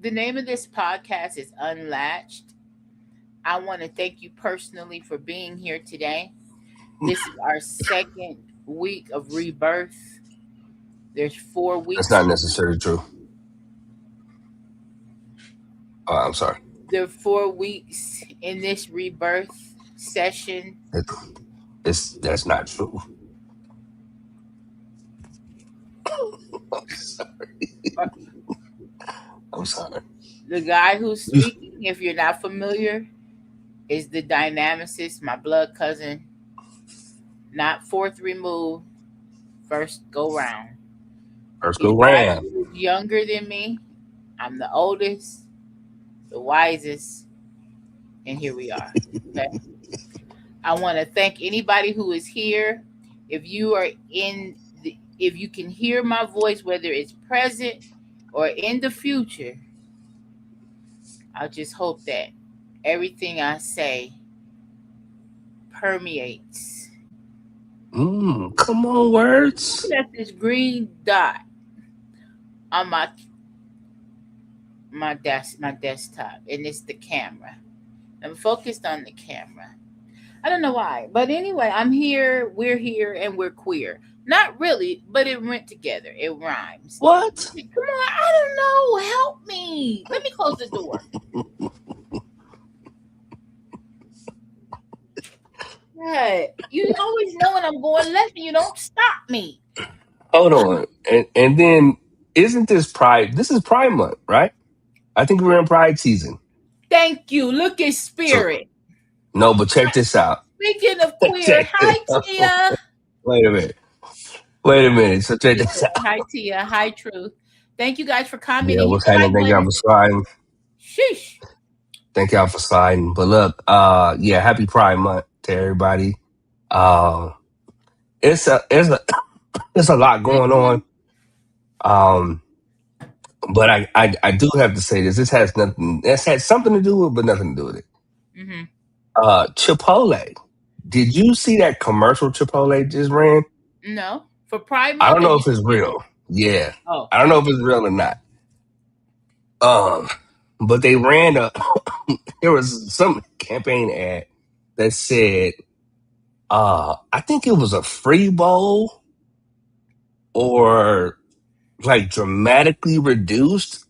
The name of this podcast is Unlatched. I want to thank you personally for being here today. This is our second week of rebirth. There's four That's weeks. not necessarily true. I'm sorry. There are 4 weeks in this rebirth session. That's not true. I'm sorry. I'm sorry. The guy who's speaking, if you're not familiar, is the dynamicist, my blood cousin. Not fourth remove, first go round. First He's go round. younger than me. I'm the oldest, the wisest, and here we are. Okay. I want to thank anybody who is here. If you are if you can hear my voice, whether it's present or in the future, I just hope that everything I say permeates. Come on, words. That's this green dot on my desktop, and it's the camera. I'm focused on the camera. I don't know why, but anyway, I'm here. We're here, and we're queer. Not really, but it went together. It rhymes. What? Come on, I don't know. Help me. Let me close the door. Right. You always know when I'm going left, and you don't stop me. Hold on. And then isn't this Pride? This is Pride Month, right? I think we're in Pride season. Thank you. Look at spirit. No, but check this out. Speaking of queer, hi Tia. Wait a minute. So check this out. Hi Tia. Hi Truth. Thank you guys for commenting. Yeah, what's happening? Thank y'all for sliding. Sheesh. Thank y'all for sliding. But look, yeah, happy Pride Month to everybody. It's a lot going on. But I do have to say this. This has something to do with it, but nothing to do with it. Mm-hmm. Chipotle. Did you see that commercial Chipotle just ran? No. For Pride Month? I don't know if it's real. Yeah. Oh. I don't know if it's real or not. But they ran there was some campaign ad that said, I think it was a free bowl or like dramatically reduced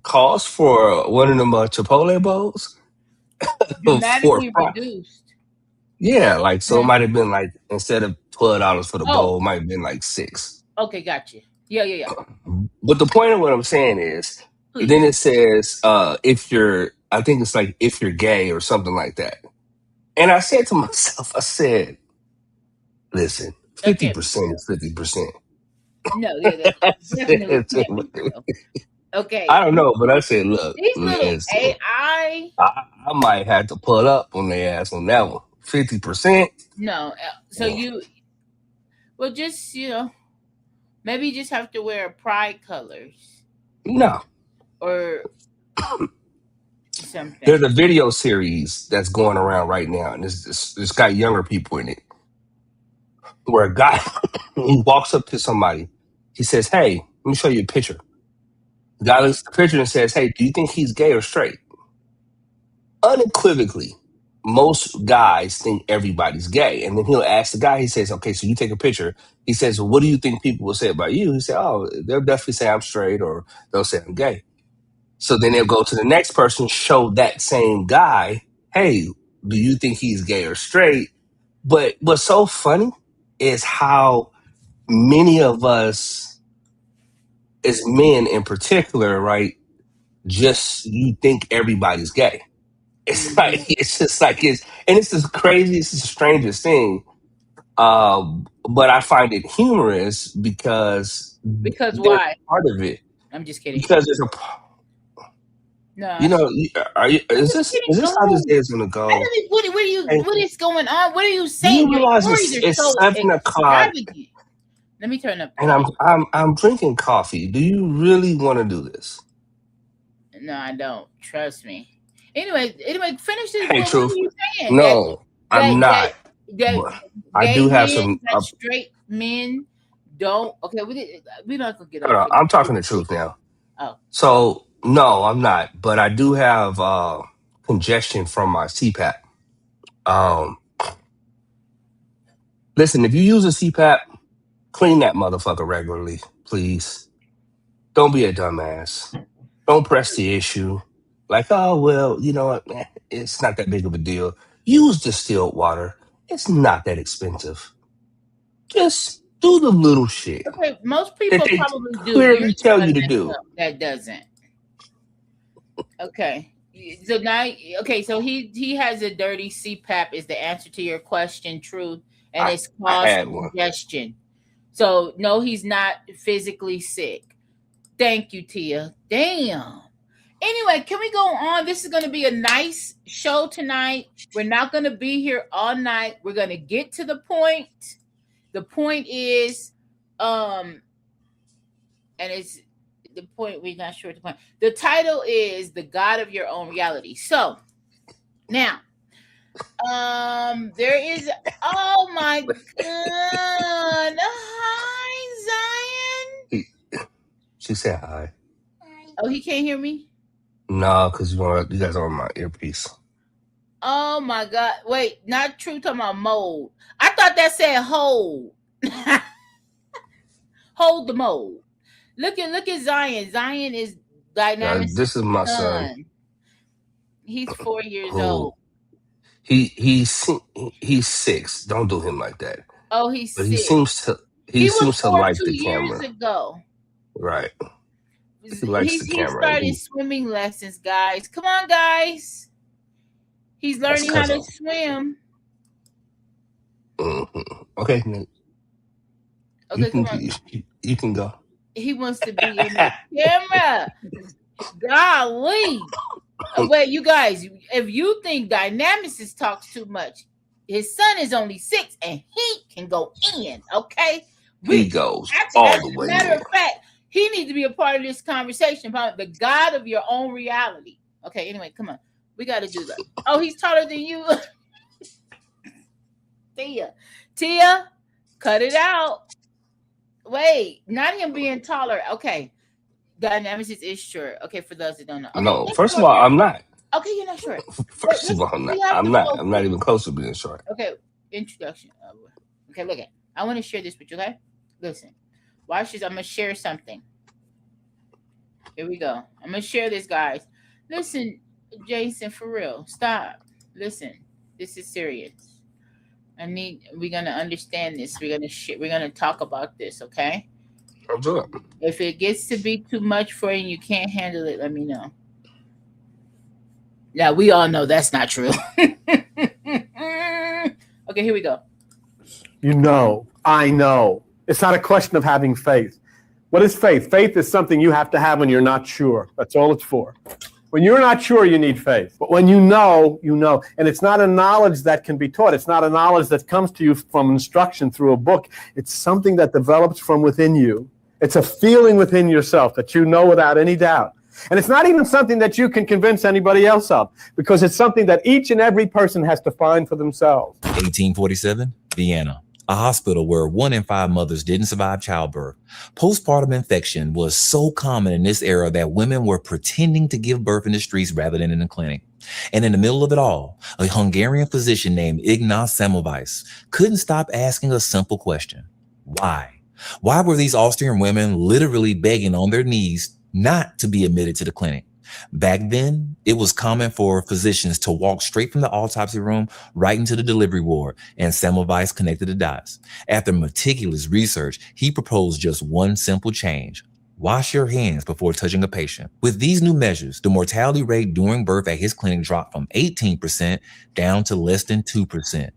cost for one of them Chipotle bowls. Dramatically reduced. Yeah, like so it might have been like instead of $12 for the bowl, it might have been like $6. Okay, gotcha. Yeah. But the point of what I'm saying is, then it says if you're gay or something like that. And I said to myself, listen, 50% is 50%. No, yeah, definitely. Okay. I don't know, but I said, look, these little AI. I might have to pull up on their ass on that one. 50%. No, so well, just maybe you just have to wear pride colors. No. Or something. There's a video series that's going around right now, and it's got younger people in it. Where a guy he walks up to somebody, he says, "Hey, let me show you a picture." The guy looks at the picture and says, "Hey, do you think he's gay or straight?" Unequivocally, most guys think everybody's gay. And then he'll ask the guy, he says, "Okay, so you take a picture." He says, "Well, what do you think people will say about you?" He said, "Oh, they'll definitely say I'm straight or they'll say I'm gay." So then they'll go to the next person, show that same guy, "Hey, do you think he's gay or straight?" But what's so funny is how many of us, as men in particular, right, just you think everybody's gay. It's like it's the craziest, it's the strangest thing. But I find it humorous because why? Part of it. I'm just kidding. Because there's a no. Is this how this day is gonna go? What is going on? What are you saying? You realize it's so 7:00. Let me turn up. And I'm drinking coffee. Do you really want to do this? No, I don't. Trust me. Anyway, finish this. Hey, Truth. What are you saying? No, I'm not. I do have some straight men Don't. Okay, we're not gonna get Hold off on, of I'm talking the this. truth now. Oh, So no, I'm not, but I do have congestion from my CPAP. Um, Listen, if you use a CPAP, clean that motherfucker regularly, please. Don't be a dumbass. Don't press the issue. Like, oh well, you know what? It's not that big of a deal. Use distilled water. It's not that expensive. Just do the little shit okay. Most that people they probably do. You're clearly the tell one you to do. that doesn't. Okay. So now, okay. So he has a dirty CPAP. Is the answer to your question true? And I it's I caused had one. congestion. So no, he's not physically sick. Thank you, Tia. Damn. Anyway, can we go on? This is going to be a nice show tonight. We're not going to be here all night. We're going to get to the point. The point is, um, and it's the point. We're not sure what the point. The title is "The God of Your Own Reality." So now, there is. Oh my God! Hi, Zion. He- She said hi. Oh, he can't hear me. No, because you guys are on my earpiece. Oh my God! Wait, not true. Talking about mold. I thought that said hold. Hold the mold. Look at Zion. Zion is Dynamics' This is my son. son. He's 4 years Who old. he's 6. Don't do him like that. Oh, he's But he 6. seems to he He was seems to 4 like two the years camera. ago. Right. He likes the He camera, and started swimming lessons, guys. Come on, guys. He's that's learning how because to of. swim. Okay, you Okay, can come on. you can go. He wants to be in the camera. Golly. Wait, you guys, if you think Dynamics talks too much, his son is only 6 and he can go in, okay? He We goes actually, all as the a way matter in. of fact, he needs to be a part of this conversation about the God of your own reality. Okay, anyway, come on. We got to do that. Oh, he's taller than you. Tia, cut it out. Wait, not him being taller. Okay. Dynamics is short. Okay, for those that don't know. Okay, No, let's first go of all, here. I'm not. Okay, you're not short. But First of listen, all, I'm not. we have I'm to not. I'm not focus. even close to being short. Okay, introduction. Okay, look at. I want to share this with you. Okay, listen. Watch this. I'm gonna share something. Here we go. I'm gonna share this, guys. Listen, Jason, for real. Stop. Listen. This is serious. We're gonna understand this. We're gonna talk about this. Okay. I'll do it. If it gets to be too much for you and you can't handle it, let me know. Yeah, we all know that's not true. Okay, here we go. You know, I know. It's not a question of having faith. What is faith? Faith is something you have to have when you're not sure. That's all it's for. When you're not sure, you need faith. But when you know, you know. And it's not a knowledge that can be taught. It's not a knowledge that comes to you from instruction through a book. It's something that develops from within you. It's a feeling within yourself that you know without any doubt. And it's not even something that you can convince anybody else of, because it's something that each and every person has to find for themselves. 1847, Vienna, a hospital where 1 in 5 mothers didn't survive childbirth. Postpartum infection was so common in this era that women were pretending to give birth in the streets rather than in the clinic. And in the middle of it all, a Hungarian physician named Ignaz Semmelweis couldn't stop asking a simple question. Why? Why were these Austrian women literally begging on their knees not to be admitted to the clinic? Back then, it was common for physicians to walk straight from the autopsy room right into the delivery ward, and Semmelweis connected the dots. After meticulous research, he proposed just one simple change. Wash your hands before touching a patient. With these new measures, the mortality rate during birth at his clinic dropped from 18% down to less than 2%.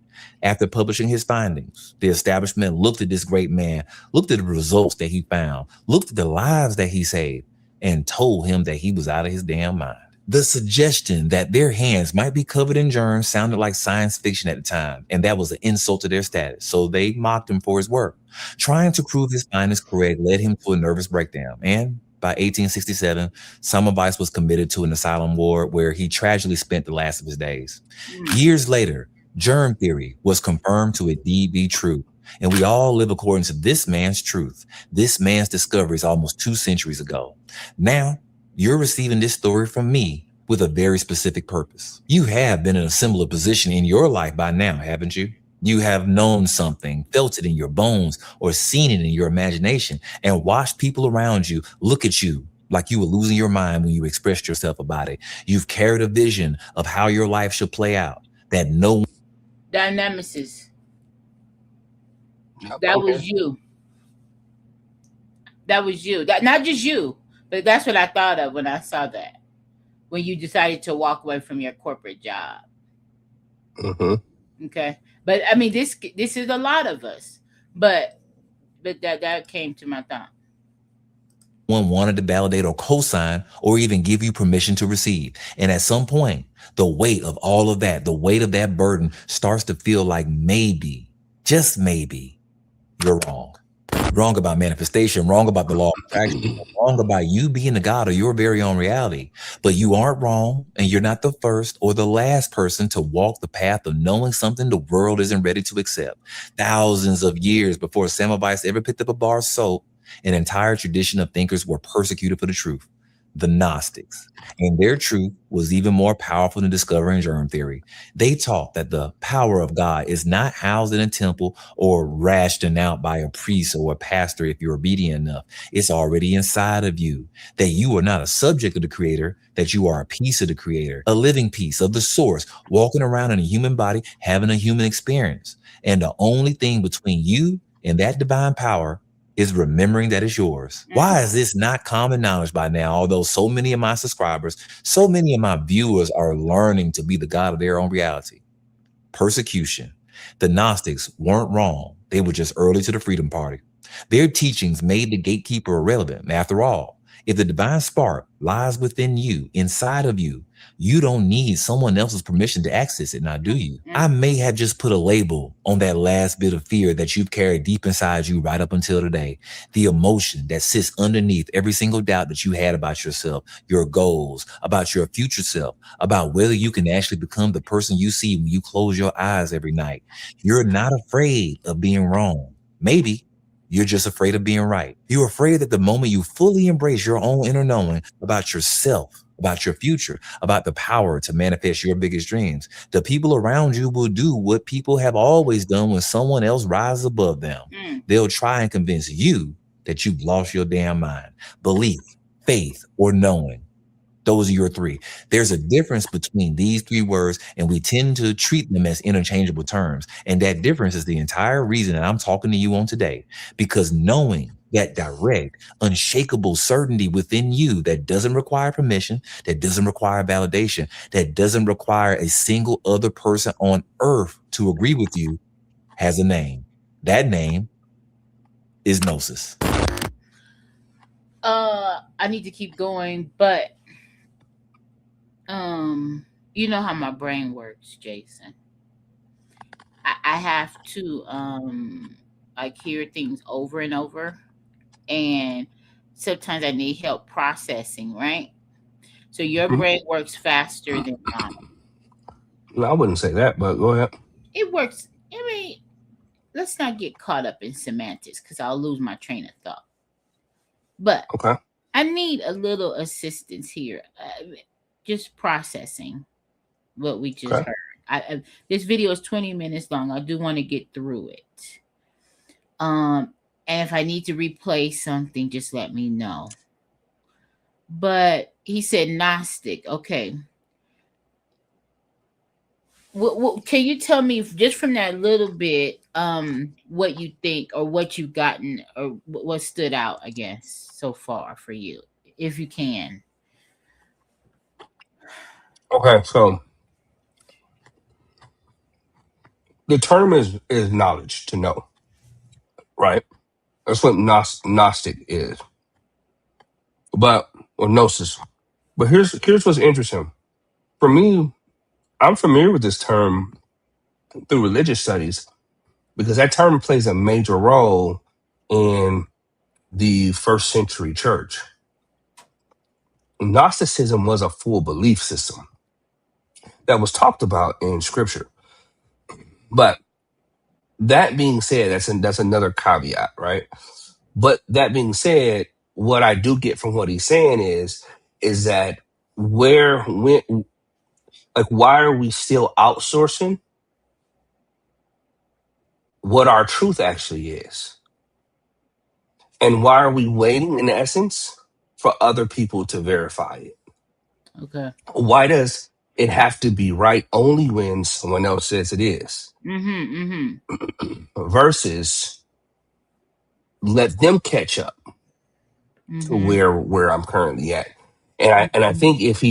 After publishing his findings, the establishment looked at this great man, looked at the results that he found, looked at the lives that he saved, and told him that he was out of his damn mind. The suggestion that their hands might be covered in germs sounded like science fiction at the time, and that was an insult to their status, so they mocked him for his work. Trying to prove his findings correct led him to a nervous breakdown, and by 1867, Semmelweis was committed to an asylum ward where he tragically spent the last of his days. Years later, germ theory was confirmed to indeed be true. And we all live according to this man's truth. This man's discoveries almost 2 centuries ago. Now, you're receiving this story from me with a very specific purpose. You have been in a similar position in your life by now, haven't you? You have known something, felt it in your bones, or seen it in your imagination, and watched people around you look at you like you were losing your mind when you expressed yourself about it. You've carried a vision of how your life should play out that no Dynamesis. Yep, That I'm was here. you. That was you. That not just you, but that's what I thought of when I saw that. When you decided to walk away from your corporate job. Mm-hmm. Okay. But I mean this is a lot of us. But that came to my thought. one wanted to validate or co-sign or even give you permission to receive. And at some point, the weight of all of that, the weight of that burden starts to feel like maybe, just maybe, you're wrong. Wrong about manifestation, wrong about the law of attraction, wrong about you being the God of your very own reality. But you aren't wrong, and you're not the first or the last person to walk the path of knowing something the world isn't ready to accept. Thousands of years before Semmelweis ever picked up a bar of soap, an entire tradition of thinkers were persecuted for the truth, the Gnostics. And their truth was even more powerful than discovering germ theory. They taught that the power of God is not housed in a temple or rationed out by a priest or a pastor if you're obedient enough. It's already inside of you, that you are not a subject of the Creator, that you are a piece of the Creator, a living piece of the source, walking around in a human body, having a human experience. And the only thing between you and that divine power is remembering that it's yours. Why is this not common knowledge by now? Although so many of my subscribers, so many of my viewers are learning to be the God of their own reality. Persecution. The Gnostics weren't wrong. They were just early to the Freedom Party. Their teachings made the gatekeeper irrelevant. After all, if the divine spark lies within you, inside of you, you don't need someone else's permission to access it, now do you? I may have just put a label on that last bit of fear that you've carried deep inside you right up until today. The emotion that sits underneath every single doubt that you had about yourself, your goals, about your future self, about whether you can actually become the person you see when you close your eyes every night. You're not afraid of being wrong. Maybe you're just afraid of being right. You're afraid that the moment you fully embrace your own inner knowing about yourself, about your future, about the power to manifest your biggest dreams, the people around you will do what people have always done when someone else rises above them. They'll try and convince you that you've lost your damn mind. Belief, faith, or knowing. Those are your three. There's a difference between these three words, and we tend to treat them as interchangeable terms. And that difference is the entire reason that I'm talking to you on today, because knowing that direct, unshakable certainty within you that doesn't require permission, that doesn't require validation, that doesn't require a single other person on earth to agree with you has a name. That name is Gnosis. I need to keep going, but you know how my brain works, Jason. I have to like hear things over and over, and sometimes I need help processing, right? So your brain works faster than mine. No, I wouldn't say that, but go ahead. It works. I mean, let's not get caught up in semantics because I'll lose my train of thought. But Okay. I need a little assistance here, just processing what we just Okay. heard. This video is 20 minutes long. I do want to get through it. And if I need to replay something, just let me know. But he said Gnostic. Okay. Can you tell me just from that little bit what you think or what you've gotten or what stood out, I guess, so far for you, if you can? Okay, so the term is knowledge, to know, right? That's what Gnostic is, or gnosis. But here's what's interesting. For me, I'm familiar with this term through religious studies because that term plays a major role in the first century church. Gnosticism was a full belief system that was talked about in scripture. But that being said, that's another caveat, right? But that being said, what I do get from what he's saying is that when like why are we still outsourcing what our truth actually is? And why are we waiting in essence for other people to verify it? Okay. Why does it have to be right only when someone else says it is? Versus let them catch up to where I'm currently at. And I think if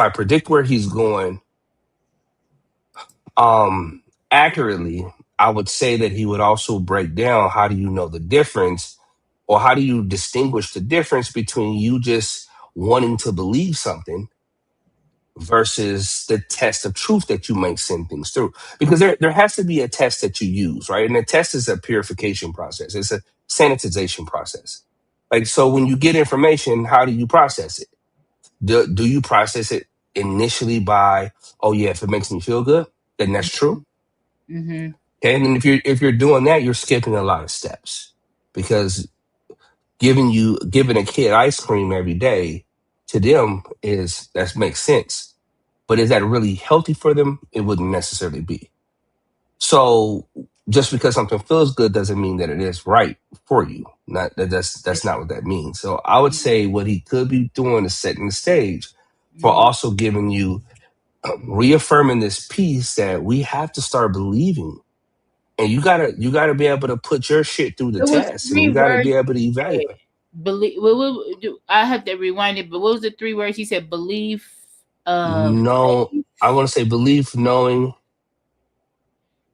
I predict where he's going accurately, I would say that he would also break down how do you know the difference, or how do you distinguish the difference between you just wanting to believe something versus the test of truth that you may send things through. Because there has to be a test that you use, right? And the test is a purification process. It's a sanitization process. Like, so when you get information, how do you process it? Do you process it initially by, oh yeah, if it makes me feel good, then that's true. Okay, and then if you're doing that, you're skipping a lot of steps, because giving a kid ice cream every day, to them, that makes sense. But is that really healthy for them? It wouldn't necessarily be. So just because something feels good doesn't mean that it is right for you. That's not what that means. So I would say what he could be doing is setting the stage for also giving you, reaffirming this piece that we have to start believing. And you gotta be able to put your shit through the It was test, and you 3 gotta words be able to he evaluate. said. Believe. I have to rewind it, but what was the 3 words he said? Belief. No, Faith. I want to say belief, knowing.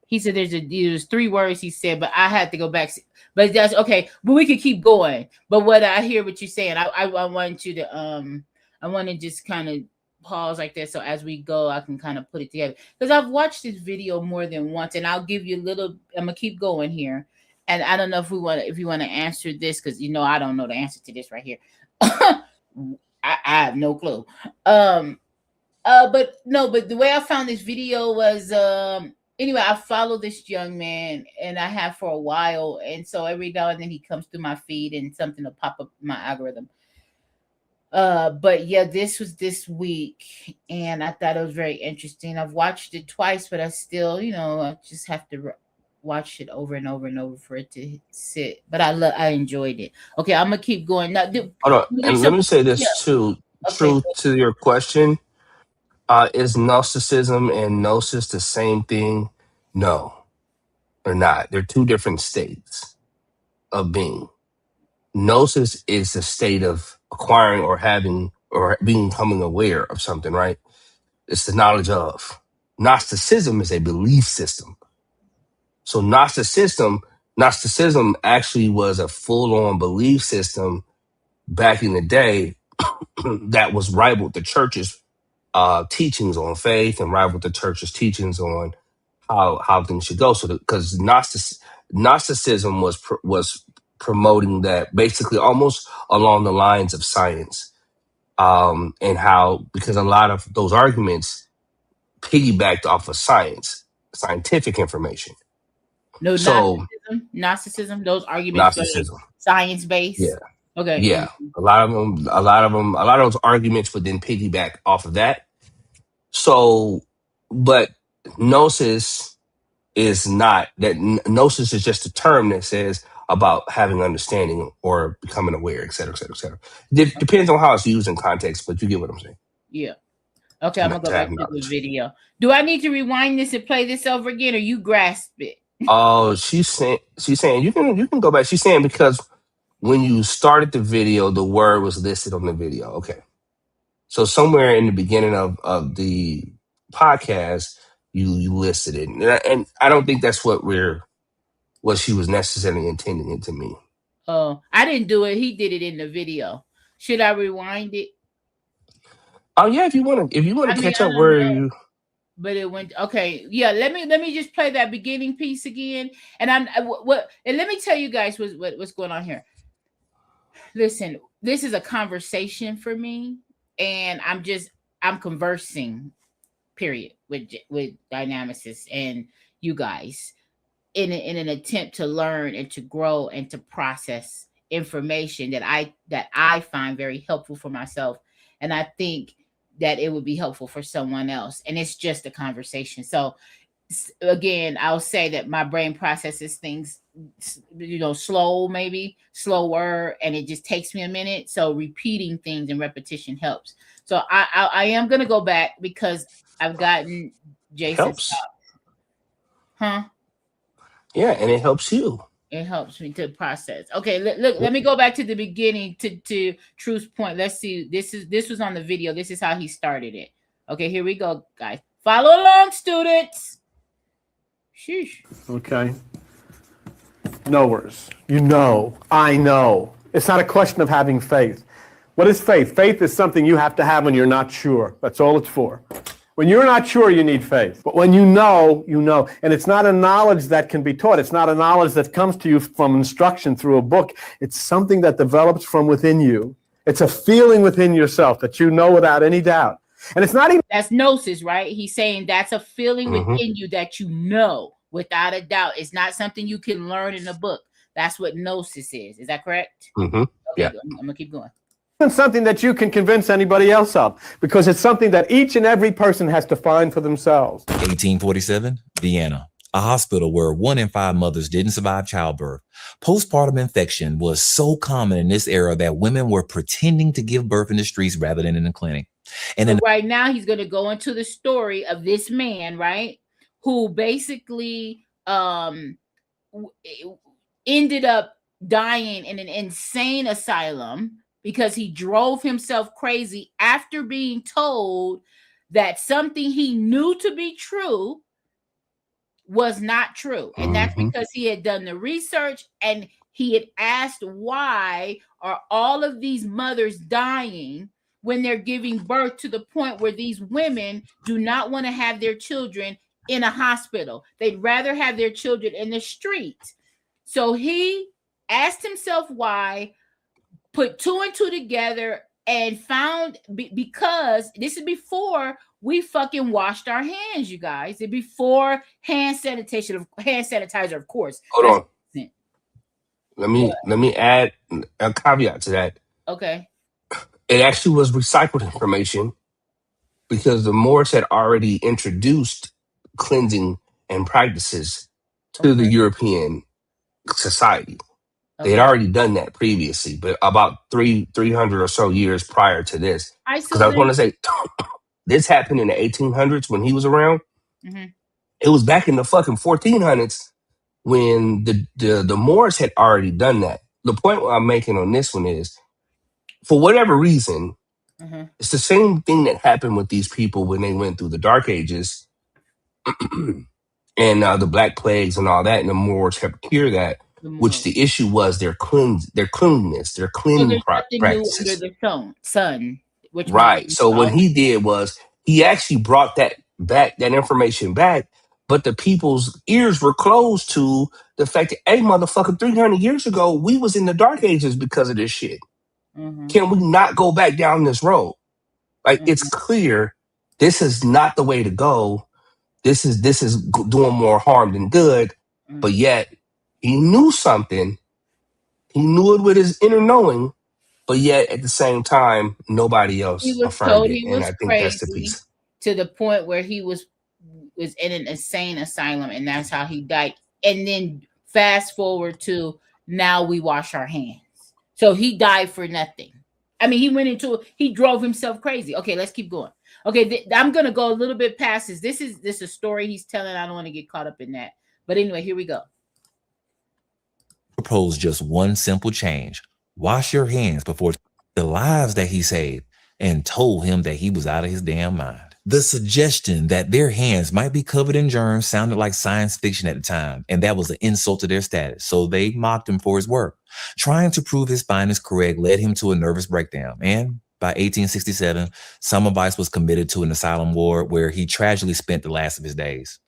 He said there's 3 words he said, but I had to go back. But that's okay. But we could keep going. But what I hear what you're saying, I want you to I want to just kind of pause like that, so as we go, I can kind of put it together, because I've watched this video more than once, and I'll give you a little. I'm gonna keep going here, and I don't know if you want to answer this, because I don't know the answer to this right here. I have no clue. But no, but the way I found this video was anyway, I follow this young man, and I have for a while, and so every now and then he comes through my feed and something will pop up in my algorithm. But yeah, this was this week, and I thought it was very interesting. I've watched it twice, but I still, I just have to watch it over and over and over for it to sit. But I enjoyed it. Okay, I'm gonna keep going now. Hold on, and let me say Yeah. this too. Okay. True to your question, is narcissism and gnosis the same thing? No, they're not. They're two different states of being. Gnosis is the state of acquiring or having or becoming aware of something, right? It's the knowledge of. Gnosticism is a belief system. So Gnosticism actually was a full-on belief system back in the day that was rivaled the church's teachings on faith, and rivaled the church's teachings on how things should go. So because Gnosticism was promoting that, basically almost along the lines of science, and how, because a lot of those arguments piggybacked off of scientific information. No, So Gnosticism. Those arguments were Gnosticism, science based. yeah, Okay. yeah, a lot of those arguments would then piggyback off of that. So, but gnosis is not that. Gnosis is just a term that says about having understanding or becoming aware, et cetera, et cetera, et cetera. Depends on how it's used in context, but you get what I'm saying. Yeah. Okay, I'm gonna To go have back to the knowledge. video. Do I need to rewind this and play this over again, or you grasp it? Oh, she's saying you can go back. She's saying because when you started the video, the word was listed on the video. Okay. So somewhere in the beginning of the podcast, you listed it, and I don't think that's what she was necessarily intending it to mean. Oh, I didn't do it. He did it in the video. Should I rewind it? Oh yeah, if you want to catch I up don't where know, you. but it went okay. Yeah, let me just play that beginning piece again, and and let me tell you guys what's going on here. Listen, this is a conversation for me, and I'm conversing, period, with dynamicists, and you guys, in an attempt to learn and to grow and to process information that I find very helpful for myself, and I think that it would be helpful for someone else. And it's just a conversation. So again, I'll say that my brain processes things, slower, and it just takes me a minute. So repeating things and repetition helps. So I am gonna go back because I've gotten Jason. Helps. Huh? Yeah, and it helps you. It helps me to process. Okay, let me go back to the beginning to Truth's point. Let's see. This was on the video. This is how he started it. Okay, here we go, guys. Follow along, students. Sheesh. Okay. Knowers. You know. I know. It's not a question of having faith. What is faith? Faith is something you have to have when you're not sure. That's all it's for. When you're not sure, you need faith. But when you know, you know. And it's not a knowledge that can be taught. It's not a knowledge that comes to you from instruction through a book. It's something that develops from within you. It's a feeling within yourself that you know without any doubt. And it's not even... That's gnosis, right? He's saying that's a feeling within you that you know without a doubt. It's not something you can learn in a book. That's what gnosis is. Is that correct? Okay, yeah. I'm going to keep going. Something that you can convince anybody else of, because it's something that each and every person has to find for themselves. 1847, Vienna, a hospital where 1 in 5 mothers didn't survive childbirth. Postpartum infection was so common in this era that women were pretending to give birth in the streets rather than in the clinic. And so right now he's going to go into the story of this man, right, who basically ended up dying in an insane asylum because he drove himself crazy after being told that something he knew to be true was not true. And that's because he had done the research and he had asked, why are all of these mothers dying when they're giving birth, to the point where these women do not want to have their children in a hospital? They'd rather have their children in the street. So he asked himself why, put 2 and 2 together, and found, because this is before we fucking washed our hands, you guys. It's before hand sanitizer, of course. Hold on. Let me add a caveat to that. Okay. It actually was recycled information because the Moors had already introduced cleansing and practices to the European society. They had already done that previously, but about 300 or so years prior to this. Because I was going to say, this happened in the 1800s when he was around. It was back in the fucking 1400s when the Moors had already done that. The point I'm making on this one is, for whatever reason, it's the same thing that happened with these people when they went through the Dark Ages and the Black Plagues and all that, and the Moors helped cure that. Which the issue was their cleanness, their clean practices. Under the sun, right. So what he did was he actually brought that information back, but the people's ears were closed to the fact that, hey, motherfucker, 300 years ago, we was in the Dark Ages because of this shit. Can we not go back down this road? Like, it's clear this is not the way to go. This is doing more harm than good, but yet he knew something. He knew it with his inner knowing, but yet at the same time, nobody else affirmed it. And I think that's the piece. To the point where he was in an insane asylum, and that's how he died. And then fast forward to now, we wash our hands. So he died for nothing. I mean, he drove himself crazy. Okay, let's keep going. Okay, I'm going to go a little bit past this. This is a story he's telling. I don't want to get caught up in that. But anyway, here we go. Propose just one simple change. Wash your hands before the lives that he saved, and told him that he was out of his damn mind. The suggestion that their hands might be covered in germs sounded like science fiction at the time, and that was an insult to their status, so they mocked him for his work. Trying to prove his findings correct led him to a nervous breakdown, and by 1867, Semmelweis was committed to an asylum ward where he tragically spent the last of his days.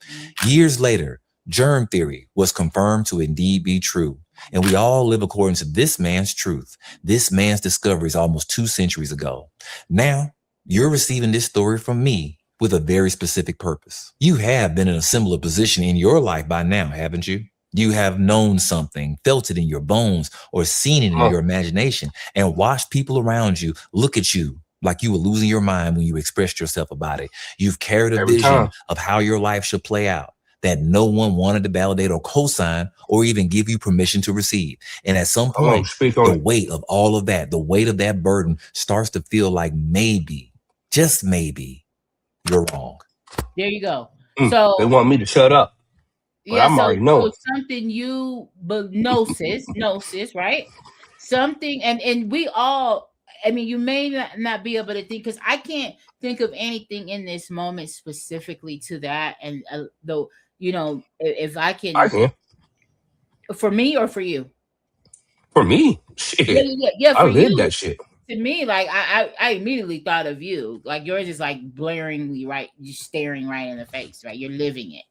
Years later, germ theory was confirmed to indeed be true, and we all live according to this man's truth. This man's discoveries almost 2 centuries ago. Now, you're receiving this story from me, with a very specific purpose. You have been in a similar position in your life by now, haven't you? You have known something, felt it in your bones, or seen it in your imagination, and watched people around you look at you like you were losing your mind when you expressed yourself about it. You've carried a Every vision time. of how your life should play out that no one wanted to validate or co-sign or even give you permission to receive. And at some Come on, point, speak on the it. weight of all of that, the weight of that burden starts to feel like maybe, just maybe, you're wrong. There you go. They So want me to shut up, but yeah, I'm already so knowing. something you but gnosis, right? Something, and we all. I mean, you may not be able to think, because I can't think of anything in this moment specifically to that. And though, if I I can, can. for me or for you, For me, yeah, shit. yeah, yeah, I for lived you. that shit. To me, like I immediately thought of you. Like yours is like blaringly right, just staring right in the face, right? You're living it.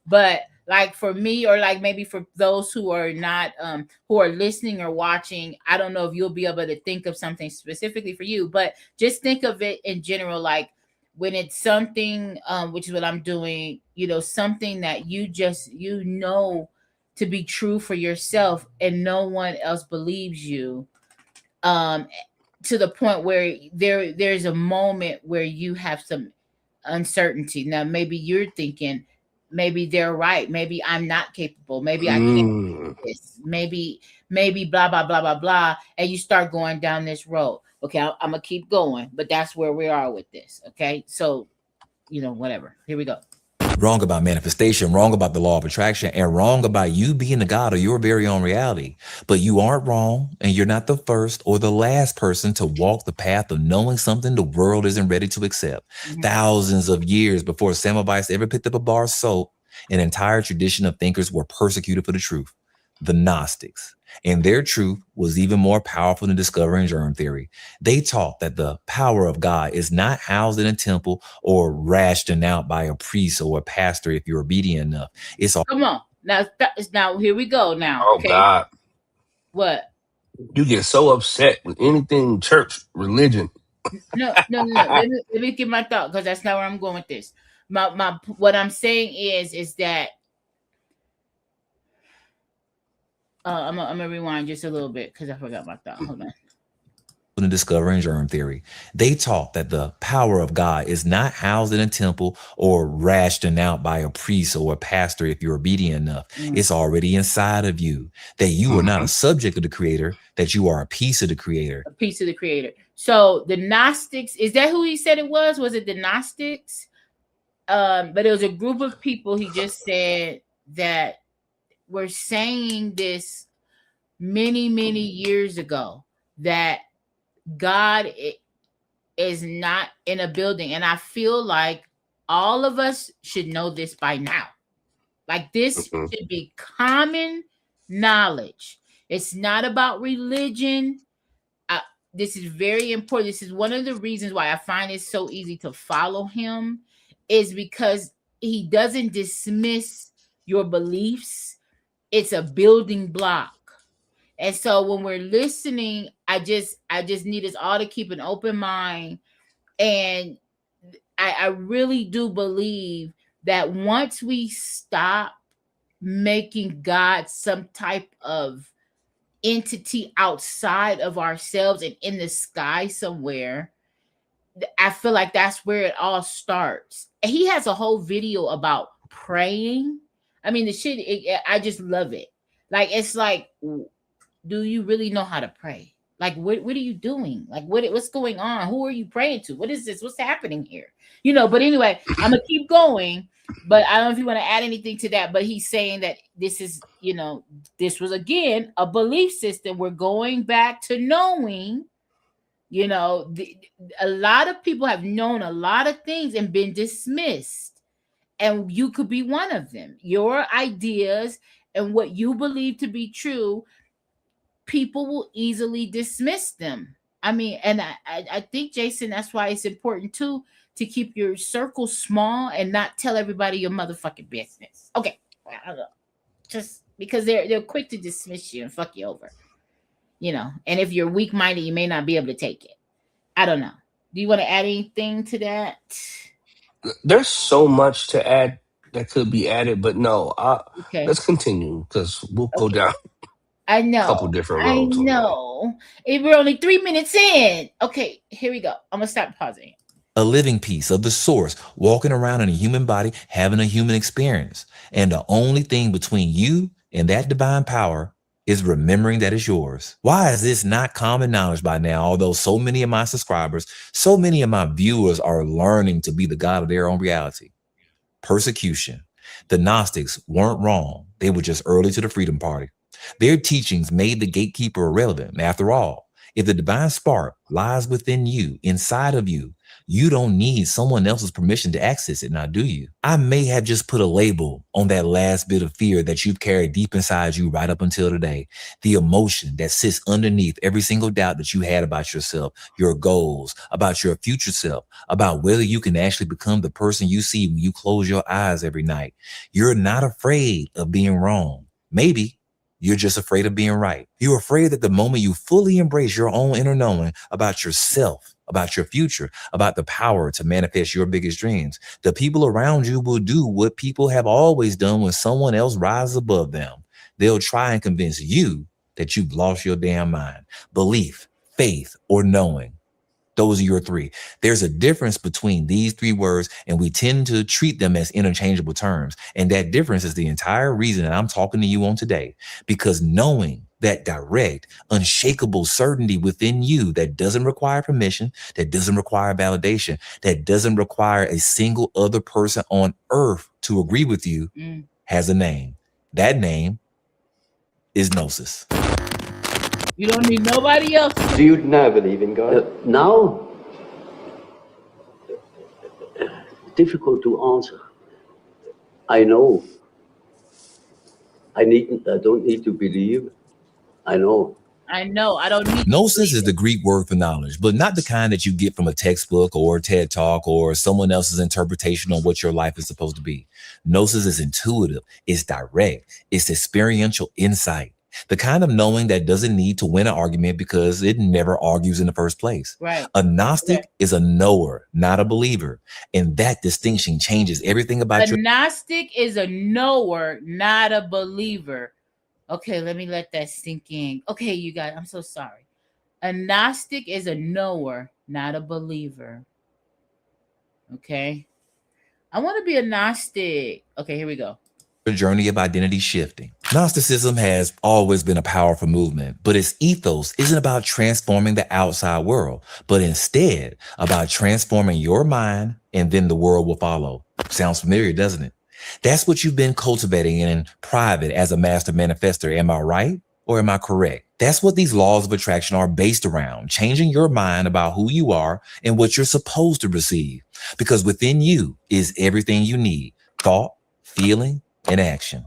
But like for me, or like maybe for those who are not who are listening or watching, I don't know if you'll be able to think of something specifically for you, but just think of it in general, like when it's something which is what I'm doing, something that you just to be true for yourself, and no one else believes you, um to the point where there's a moment where you have some uncertainty. Now maybe you're thinking, maybe they're right, maybe I'm not capable, maybe I can't Mm. do this, maybe blah blah blah blah blah, and you start going down this road. Okay, I'm gonna keep going, but that's where we are with this. Okay, so whatever, here we go. Wrong about manifestation, wrong about the law of attraction, and wrong about you being the God of your very own reality. But you aren't wrong, and you're not the first or the last person to walk the path of knowing something the world isn't ready to accept. Mhm. Thousands of years before Semmelweis ever picked up a bar of soap, an entire tradition of thinkers were persecuted for the truth. The Gnostics. And their truth was even more powerful than discovering germ theory. They taught that the power of God is not housed in a temple or rationed out by a priest or a pastor if you're obedient enough. It's all. Come on, now here we go now. Oh Okay, God, what? you get so upset with anything church, religion. No, no, no, no. Let me get my thought, because that's not where I'm going with this. My what I'm saying is that I'm gonna rewind just a little bit because I forgot my thought. Hold on. in discovering germ theory. They taught that the power of God is not housed in a temple or rationed out by a priest or a pastor if you're obedient enough. It's already inside of you, that you are not a subject of the creator, that you are a piece of the creator. A piece of the creator. So the Gnostics, is that who he said it was? Was it the Gnostics? But it was a group of people, he just said, that were saying this many, many years ago, that God is not in a building. And I feel like all of us should know this by now. Like this should be common knowledge. It's not about religion. This is very important. This is one of the reasons why I find it so easy to follow him, is because he doesn't dismiss your beliefs. It's a building block. And so when we're listening, I just need us all to keep an open mind. And I really do believe that once we stop making God some type of entity outside of ourselves and in the sky somewhere, I feel like that's where it all starts. And he has a whole video about praying. I mean, the shit, I just love it. Like, it's like, do you really know how to pray? Like, what are you doing? Like, what's going on? Who are you praying to? What is this? What's happening here? But anyway, I'm gonna keep going. But I don't know if you want to add anything to that. But he's saying that this is, this was again a belief system. We're going back to knowing, a lot of people have known a lot of things and been dismissed. And you could be one of them. Your ideas and what you believe to be true, people will easily dismiss them. I mean, and I think, Jason, that's why it's important too to keep your circle small and not tell everybody your motherfucking business. Okay, I don't know. Just because they're quick to dismiss you and fuck you over, And if you're weak minded, you may not be able to take it. I don't know. Do you want to add anything to that? There's so much to add that could be added, but no, Okay. let's continue because we'll go Okay. down I a couple know. different I roads on that. know. We're only 3 minutes in. Okay, here we go. I'm gonna stop pausing. A living piece of the source, walking around in a human body, having a human experience. And the only thing between you and that divine power is remembering that it's yours. Why is this not common knowledge by now? Although so many of my subscribers, so many of my viewers are learning to be the God of their own reality. Persecution. The Gnostics weren't wrong. They were just early to the Freedom Party. Their teachings made the gatekeeper irrelevant. After all, if the divine spark lies within you, inside of you, you don't need someone else's permission to access it, now do you? I may have just put a label on that last bit of fear that you've carried deep inside you right up until today. The emotion that sits underneath every single doubt that you had about yourself, your goals, about your future self, about whether you can actually become the person you see when you close your eyes every night. You're not afraid of being wrong. Maybe you're just afraid of being right. You're afraid that the moment you fully embrace your own inner knowing about yourself, about your future, about the power to manifest your biggest dreams, the people around you will do what people have always done when someone else rises above them. They'll try and convince you that you've lost your damn mind. Belief, faith, or knowing. Those are your three. There's a difference between these three words, and we tend to treat them as interchangeable terms. And that difference is the entire reason that I'm talking to you on today, because knowing that direct, unshakable certainty within you that doesn't require permission, that doesn't require validation, that doesn't require a single other person on earth to agree with you has a name. That name is Gnosis. You don't need nobody else. Do you now believe in God? Now, difficult to answer. I know. I don't need to believe. I know. I know. I don't need. Gnosis is the Greek word for knowledge, but not the kind that you get from a textbook or a TED Talk or someone else's interpretation on what your life is supposed to be. Gnosis is intuitive, it's direct, it's experiential insight. The kind of knowing that doesn't need to win an argument because it never argues in the first place. Right. A Gnostic is a knower, not a believer. And that distinction changes everything about A Gnostic is a knower, not a believer. Okay, let me let that sink in. Okay, you guys, I'm so sorry. A Gnostic is a knower, not a believer. Okay. I want to be a Gnostic. Okay, here we go. Journey of identity shifting. Gnosticism has always been a powerful movement, but its ethos isn't about transforming the outside world, but instead about transforming your mind, and then the world will follow. Sounds familiar, doesn't it? That's what you've been cultivating in private as a master manifester. Am I right or am I correct? That's what these laws of attraction are based around, changing your mind about who you are and what you're supposed to receive. Because within you is everything you need: thought, feeling, and action.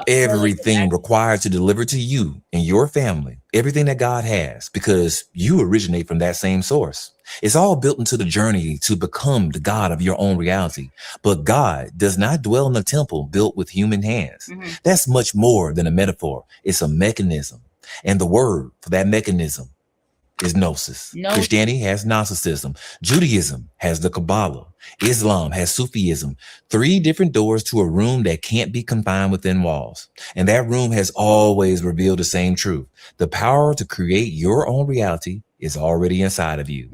Everything required to deliver to you and your family, everything that God has, because you originate from that same source. It's all built into the journey to become the God of your own reality. But God does not dwell in a temple built with human hands. That's much more than a metaphor. It's a mechanism. And the word for that mechanism is Gnosis. Christianity has Gnosticism. Judaism has the Kabbalah. Islam has Sufism. 3 different doors to a room that can't be confined within walls. And that room has always revealed the same truth. The power to create your own reality is already inside of you.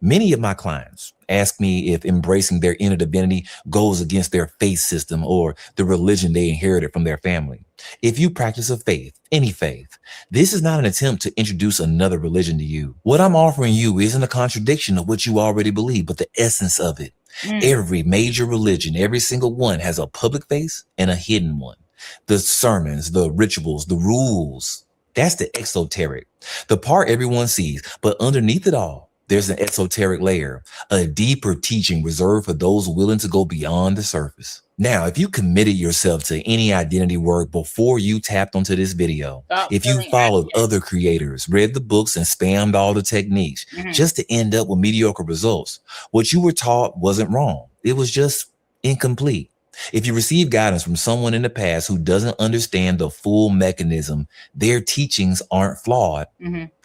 Many of my clients ask me if embracing their inner divinity goes against their faith system or the religion they inherited from their family. If you practice a faith, any faith, this is not an attempt to introduce another religion to you. What I'm offering you isn't a contradiction of what you already believe, but the essence of it. Every major religion, every single one, has a public face and a hidden one. The sermons, the rituals, the rules, that's the exoteric, the part everyone sees. But underneath it all, there's an esoteric layer, a deeper teaching reserved for those willing to go beyond the surface. Now, if you committed yourself to any identity work before you tapped onto this video, if you followed other creators, read the books, and spammed all the techniques just to end up with mediocre results, what you were taught wasn't wrong. It was just incomplete. If you receive guidance from someone in the past who doesn't understand the full mechanism, their teachings aren't flawed.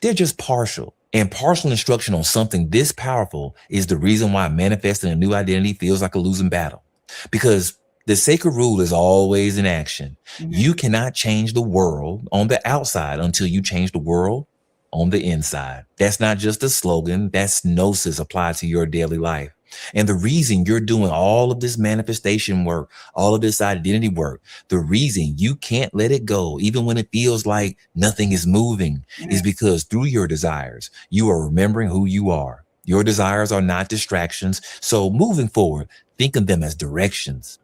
They're just partial. And partial instruction on something this powerful is the reason why manifesting a new identity feels like a losing battle. Because the sacred rule is always in action. You cannot change the world on the outside until you change the world on the inside. That's not just a slogan. That's gnosis applied to your daily life. And the reason you're doing all of this manifestation work, all of this identity work, the reason you can't let it go, even when it feels like nothing is moving, is because through your desires, you are remembering who you are. Your desires are not distractions. So moving forward, think of them as directions.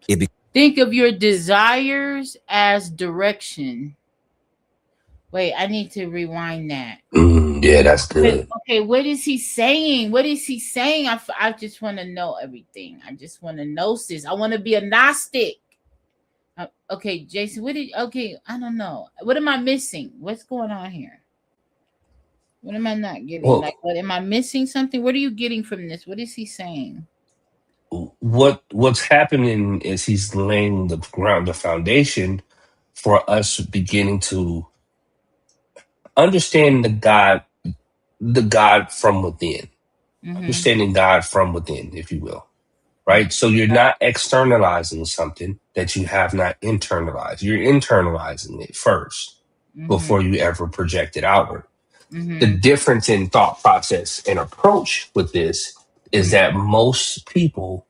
Think of your desires as direction. Wait, I need to rewind that. Yeah, that's good. Okay, what is he saying? What is he saying? I just want to know everything. I just want to know this. I want to be a Gnostic. Okay, Jason, I don't know. What am I missing? What's going on here? What am I not getting? Well, what am I missing something? What are you getting from this? What is he saying? What's happening is he's laying the ground, the foundation for us beginning to understand the God from within, understanding God from within, if you will, right? So you're not externalizing something that you have not internalized. You're internalizing it first before you ever project it outward. The difference in thought process and approach with this is that most people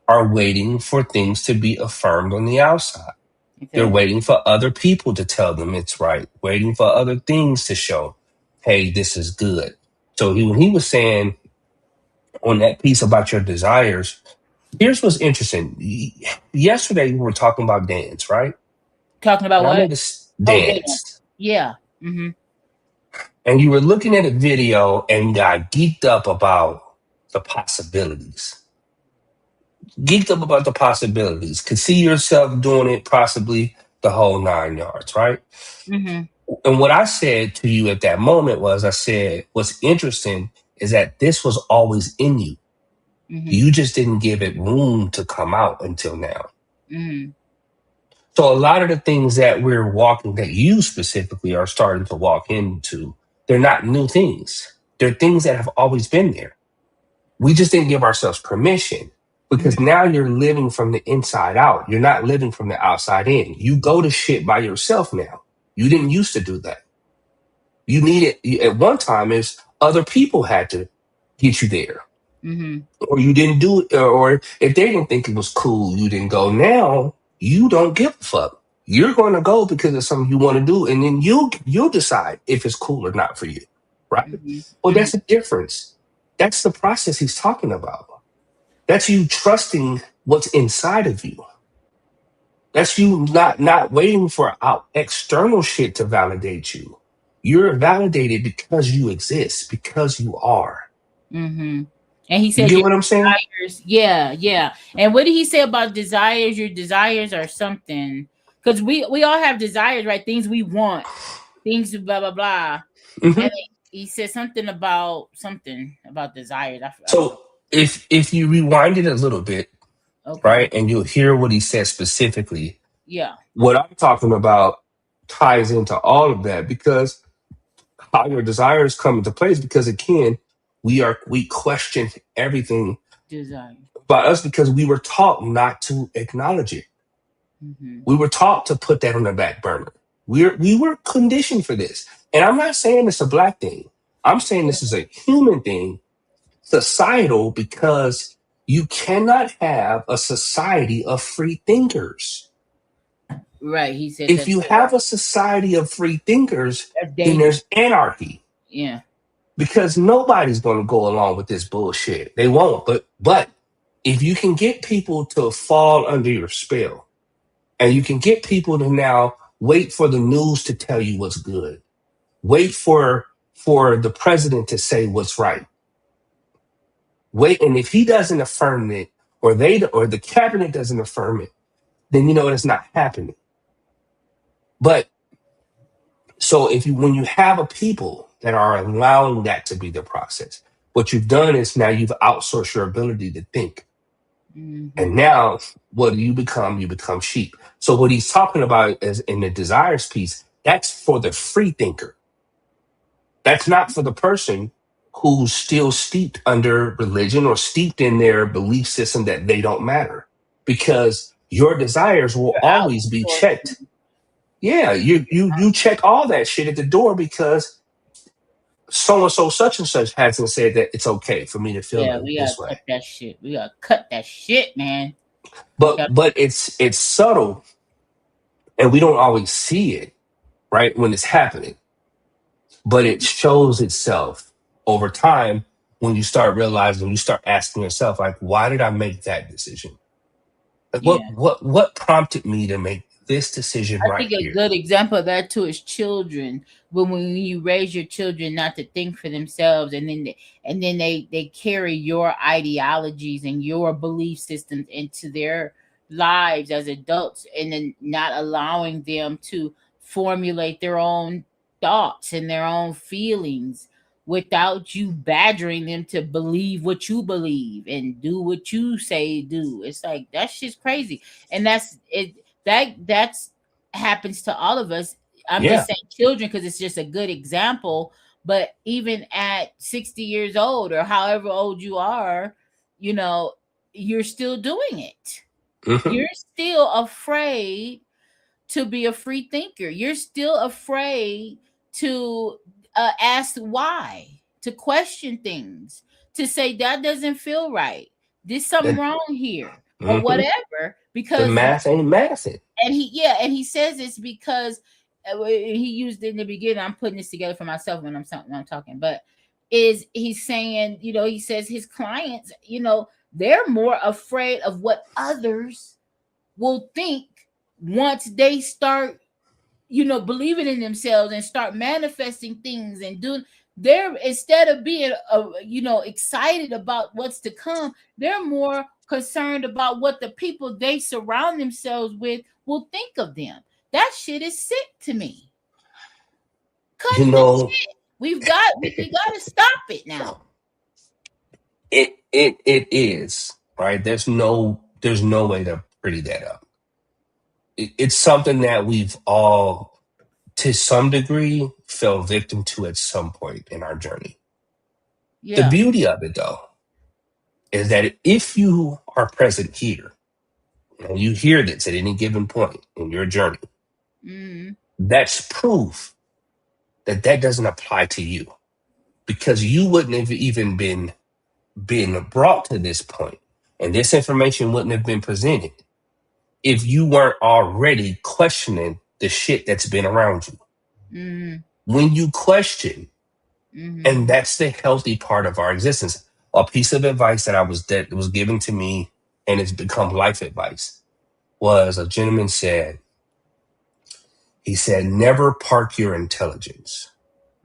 are waiting for things to be affirmed on the outside. Okay. They're waiting for other people to tell them it's right, waiting for other things to show, hey, this is good. So when he was saying on that piece about your desires, here's what's interesting. Yesterday we were talking about dance, right? Talking about what? Dance. Dance. Yeah. And you were looking at a video and got geeked up about the possibilities. Could see yourself doing it possibly the whole 9 yards, right? And what I said to you at that moment was, I said, what's interesting is that this was always in you. You just didn't give it room to come out until now. So a lot of the things that that you specifically are starting to walk into, they're not new things. They're things that have always been there. We just didn't give ourselves permission. Because now you're living from the inside out. You're not living from the outside in. You go to shit by yourself now. You didn't used to do that. You needed, at one time, is other people had to get you there. Or you didn't do it, or if they didn't think it was cool, you didn't go. Now, you don't give a fuck. You're going to go because it's something you want to do, and then you'll decide if it's cool or not for you, right? Well, that's the difference. That's the process he's talking about. That's you trusting what's inside of you. That's you not waiting for external shit to validate you. You're validated because you exist, because you are. And he said, you get what I'm saying? Desires, yeah. And what did he say about desires? Your desires are something. Because we all have desires, right? Things we want, things blah, blah, blah. And he said something about desires. So if you rewind it a little bit, right, and you'll hear what he says specifically. Yeah. What I'm talking about ties into all of that, because how your desires come into place, because again, we question everything about us because we were taught not to acknowledge it. We were taught to put that on the back burner. We were conditioned for this. And I'm not saying it's a black thing. I'm saying this is a human thing, societal, because you cannot have a society of free thinkers. Right. He said if you have a society of free thinkers, then there's anarchy. Yeah. Because nobody's going to go along with this bullshit. They won't. But if you can get people to fall under your spell, and you can get people to now wait for the news to tell you what's good, wait for the president to say what's right, wait, and if he doesn't affirm it, or the cabinet doesn't affirm it, then you know it's not happening. But so when you have a people that are allowing that to be the process, what you've done is now you've outsourced your ability to think. And now what do you become? You become sheep. So what he's talking about is in the desires piece, that's for the free thinker. That's not for the person who's still steeped under religion or steeped in their belief system that they don't matter, because your desires will You're always be outsourcing. checked. Yeah, you check all that shit at the door because so and so such and such hasn't said that it's okay for me to feel Yeah, we this gotta way. cut that shit. We gotta cut that shit, man. But it's subtle, and we don't always see it, right, when it's happening. But it shows itself over time when you start realizing, you start asking yourself, like, why did I make that decision? Like, Yeah. what prompted me to make this decision I right think a here? good example of that too is children. When you raise your children not to think for themselves, and then they carry your ideologies and your belief systems into their lives as adults, and then not allowing them to formulate their own thoughts and their own feelings without you badgering them to believe what you believe and do what you say do. It's like that shit's crazy. And that's it. That's happens to all of us. I'm Yeah. just saying children because it's just a good example. But even at 60 years old or however old you are, you know, you're still doing it. Mhm. You're still afraid to be a free thinker. You're still afraid to ask why, to question things, to say that doesn't feel right. There's something That- wrong here, or mhm. whatever. The Because math ain't mathing. and he says it's because he used it in the beginning. I'm putting this together for myself when I'm talking, but is he's saying, he says his clients, they're more afraid of what others will think once they start, believing in themselves and start manifesting things and doing. They're, instead of being excited about what's to come, they're more concerned about what the people they surround themselves with will think of them. That shit is sick to me. Cut You the know, shit. We got to stop it now. it is, right. There's no way to pretty that up. It's something that we've all, to some degree, fell victim to at some point in our journey. The Yeah. beauty of it, though, is that if you are present here and you hear this at any given point in your journey, that's proof that doesn't apply to you, because you wouldn't have even been brought to this point, and this information wouldn't have been presented if you weren't already questioning the shit that's been around you. When you question, and that's the healthy part of our existence. A piece of advice that was given to me, and it's become life advice, was a gentleman said, never park your intelligence.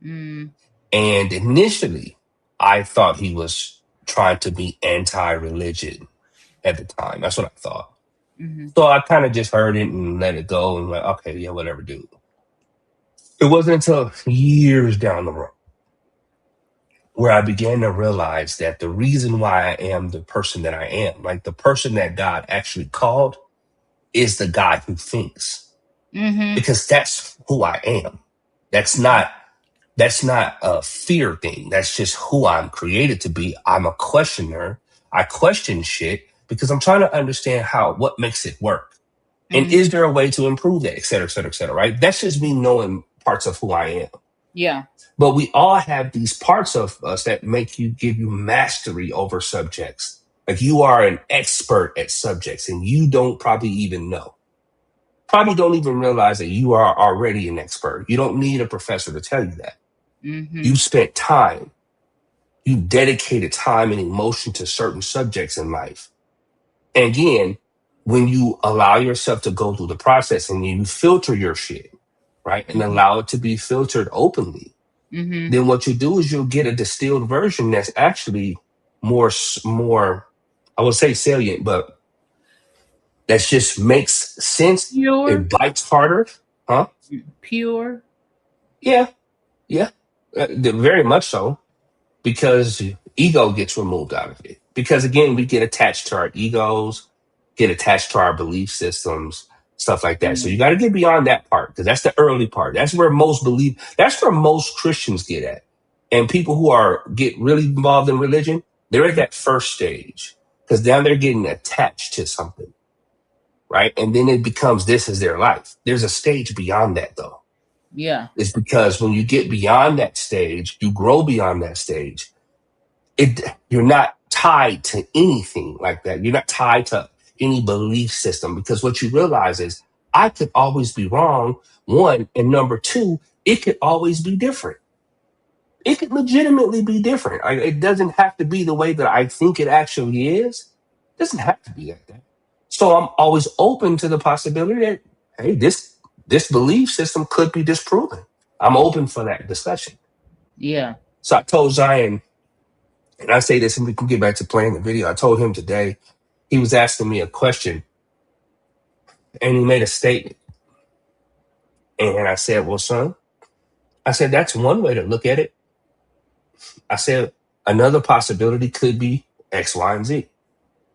And initially, I thought he was trying to be anti-religion at the time. That's what I thought. So I kind of just heard it and let it go and like, okay, yeah, whatever, dude. It wasn't until years down the road where I began to realize that the reason why I am the person that I am, like the person that God actually called, is the guy who thinks. Because that's who I am. That's not a fear thing. That's just who I'm created to be. I'm a questioner. I question shit because I'm trying to understand what makes it work. And is there a way to improve that, et cetera, et cetera, et cetera, right? That's just me knowing parts of who I am. Yeah. But we all have these parts of us that give you mastery over subjects. Like you are an expert at subjects and you don't probably even know. Probably don't even realize that you are already an expert. You don't need a professor to tell you that. You spent time. You dedicated time and emotion to certain subjects in life. And again, when you allow yourself to go through the process and you filter your shit, right, and allow it to be filtered openly, then what you do is you'll get a distilled version that's actually more, I would say salient, but that just makes sense. Pure. It bites harder. Huh? Pure. Yeah. Very much so, because ego gets removed out of it. Because again, we get attached to our egos, get attached to our belief systems, stuff like that. So you got to get beyond that part, because that's the early part. That's where most Christians get at. And people who get really involved in religion, they're at that first stage because now they're getting attached to something, right? And then it becomes this is their life. There's a stage beyond that, though. Yeah. It's because when you get beyond that stage, you grow beyond that stage. You're not tied to anything like that. You're not tied to any belief system because what you realize is I could always be wrong, one, and number two, it could always be different. It could legitimately be different. It doesn't have to be the way that I think it actually is. It doesn't have to be like that. So I'm always open to the possibility that, hey, this belief system could be disproven. I'm open for that discussion. Yeah. So I told Zion, and I say this, and we can get back to playing the video. I told him today, he was asking me a question, and he made a statement. And I said, well, son, I said, that's one way to look at it. I said, another possibility could be X, Y, and Z.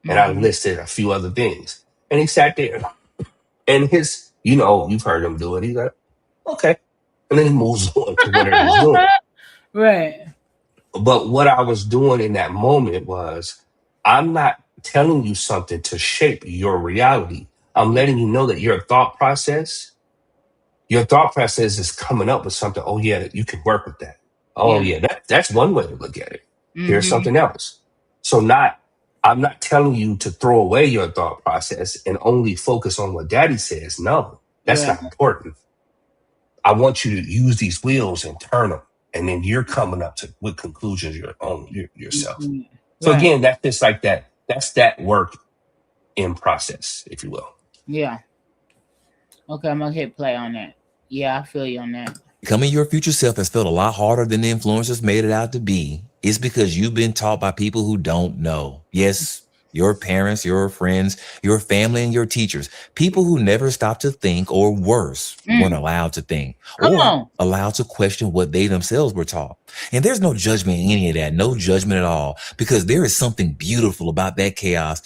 And I listed a few other things. And he sat there. And you've heard him do it. He's like, okay. And then he moves on to whatever he's doing. Right. But what I was doing in that moment was, I'm not telling you something to shape your reality. I'm letting you know that your thought process is coming up with something. Oh, yeah, you can work with that. Oh, yeah, that's one way to look at it. Here's something else. So I'm not telling you to throw away your thought process and only focus on what daddy says. No, that's not important. I want you to use these wheels and turn them. And then you're coming up with conclusions yourself. So again, that's just like that. That's that work in process, if you will. Yeah. Okay, I'm going to hit play on that. Yeah, I feel you on that. Becoming your future self has felt a lot harder than the influencers made it out to be. It's because you've been taught by people who don't know. Yes, your parents, your friends, your family, and your teachers. People who never stopped to think, or worse, weren't allowed to think, or allowed to question what they themselves were taught. And there's no judgment in any of that, no judgment at all, because there is something beautiful about that chaos.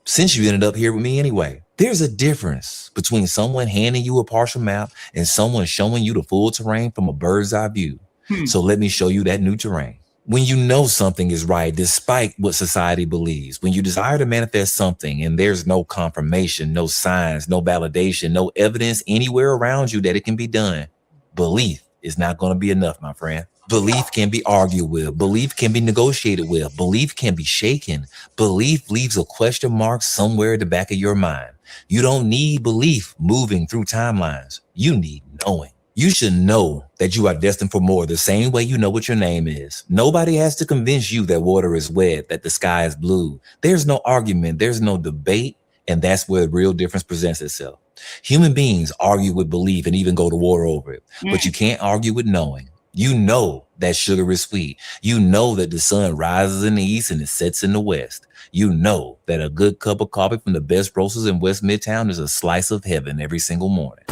Since you ended up here with me anyway, there's a difference between someone handing you a partial map and someone showing you the full terrain from a bird's eye view. So let me show you that new terrain. When you know something is right, despite what society believes, when you desire to manifest something and there's no confirmation, no signs, no validation, no evidence anywhere around you that it can be done, belief is not going to be enough, my friend. Belief can be argued with. Belief can be negotiated with. Belief can be shaken. Belief leaves a question mark somewhere at the back of your mind. You don't need belief moving through timelines. You need knowing. You should know that you are destined for more the same way you know what your name is. Nobody has to convince you that water is wet, that the sky is blue. There's no argument. There's no debate. And that's where the real difference presents itself. Human beings argue with belief and even go to war over it. But you can't argue with knowing. You know that sugar is sweet. You know that the sun rises in the east and it sets in the west. You know that a good cup of coffee from the best roasters in West Midtown is a slice of heaven every single morning.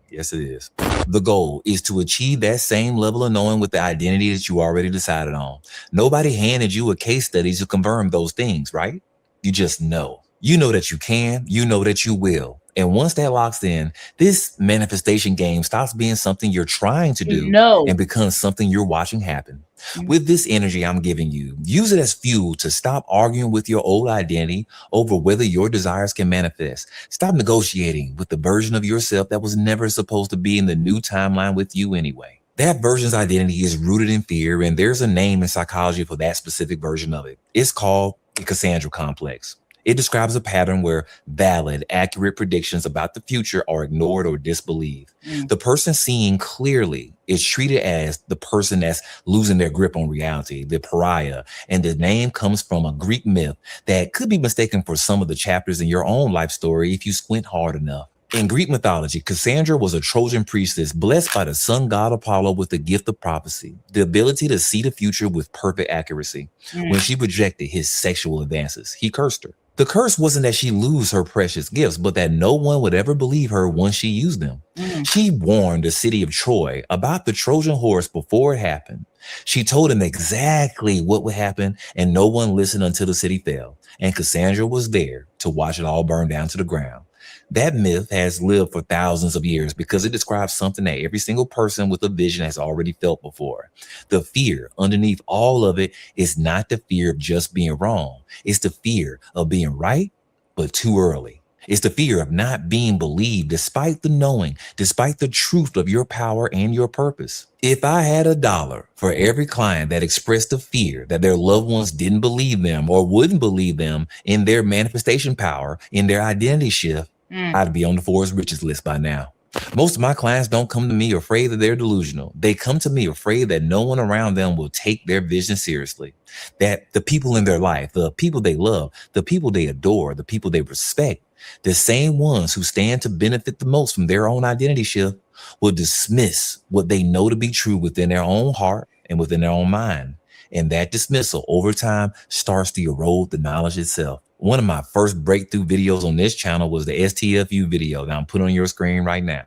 Yes, it is. The goal is to achieve that same level of knowing with the identity that you already decided on. Nobody handed you a case study to confirm those things, right? You just know. You know that you can. You know that you will. And once that locks in, this manifestation game stops being something you're trying to do and becomes something you're watching happen. With this energy I'm giving you, use it as fuel to stop arguing with your old identity over whether your desires can manifest. Stop negotiating with the version of yourself that was never supposed to be in the new timeline with you anyway. That version's identity is rooted in fear, and there's a name in psychology for that specific version of it. It's called the Cassandra complex. It describes a pattern where valid, accurate predictions about the future are ignored or disbelieved. The person seeing clearly is treated as the person that's losing their grip on reality, the pariah. And the name comes from a Greek myth that could be mistaken for some of the chapters in your own life story if you squint hard enough. In Greek mythology, Cassandra was a Trojan priestess blessed by the sun god Apollo with the gift of prophecy, the ability to see the future with perfect accuracy. When she projected his sexual advances, he cursed her. The curse wasn't that she lose her precious gifts, but that no one would ever believe her once she used them. She warned the city of Troy about the Trojan horse before it happened. She told him exactly what would happen, and no one listened until the city fell. And Cassandra was there to watch it all burn down to the ground. That myth has lived for thousands of years because it describes something that every single person with a vision has already felt before. The fear underneath all of it is not the fear of just being wrong. It's the fear of being right, but too early. It's the fear of not being believed despite the knowing, despite the truth of your power and your purpose. If I had $1 for every client that expressed the fear that their loved ones didn't believe them or wouldn't believe them in their manifestation power, in their identity shift, I'd be on the Forbes Riches list by now. Most of my clients don't come to me afraid that they're delusional. They come to me afraid that no one around them will take their vision seriously. That the people in their life, the people they love, the people they adore, the people they respect, the same ones who stand to benefit the most from their own identity shift will dismiss what they know to be true within their own heart and within their own mind. And that dismissal over time starts to erode the knowledge itself. One of my first breakthrough videos on this channel was the STFU video that I'm putting on your screen right now.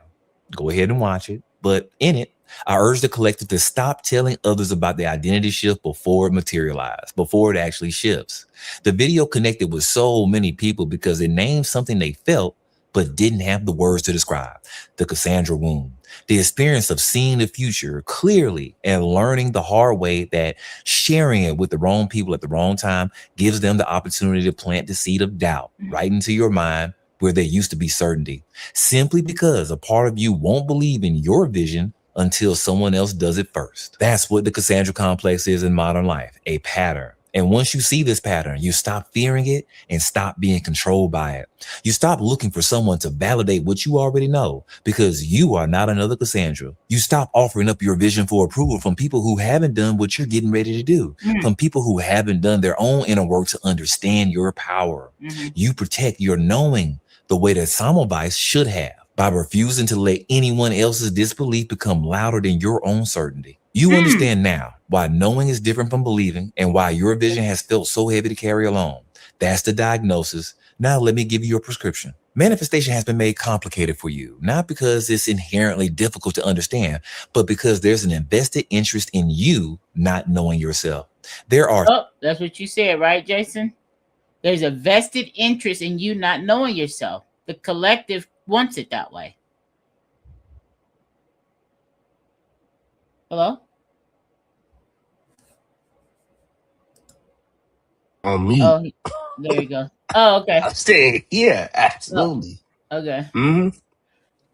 Go ahead and watch it. But in it, I urge the collective to stop telling others about the identity shift before it materializes, before it actually shifts. The video connected with so many people because it named something they felt, but didn't have the words to describe: the Cassandra wound, the experience of seeing the future clearly and learning the hard way that sharing it with the wrong people at the wrong time gives them the opportunity to plant the seed of doubt right into your mind where there used to be certainty, simply because a part of you won't believe in your vision until someone else does it first. That's what the Cassandra complex is in modern life, a pattern. And once you see this pattern, you stop fearing it and stop being controlled by it. You stop looking for someone to validate what you already know because you are not another Cassandra. You stop offering up your vision for approval from people who haven't done what you're getting ready to do, from people who haven't done their own inner work to understand your power. You protect your knowing the way that Semmelweis should have by refusing to let anyone else's disbelief become louder than your own certainty. You understand now why knowing is different from believing and why your vision has felt so heavy to carry alone. That's the diagnosis. Now let me give you your prescription. Manifestation has been made complicated for you, not because it's inherently difficult to understand, but because there's an invested interest in you not knowing yourself. There are... Oh, that's what you said, right, Jason? There's a vested interest in you not knowing yourself. The collective wants it that way. Hello? On me. Oh, there you go. Oh, okay. I'm saying, yeah, absolutely. Oh, okay. Mm-hmm.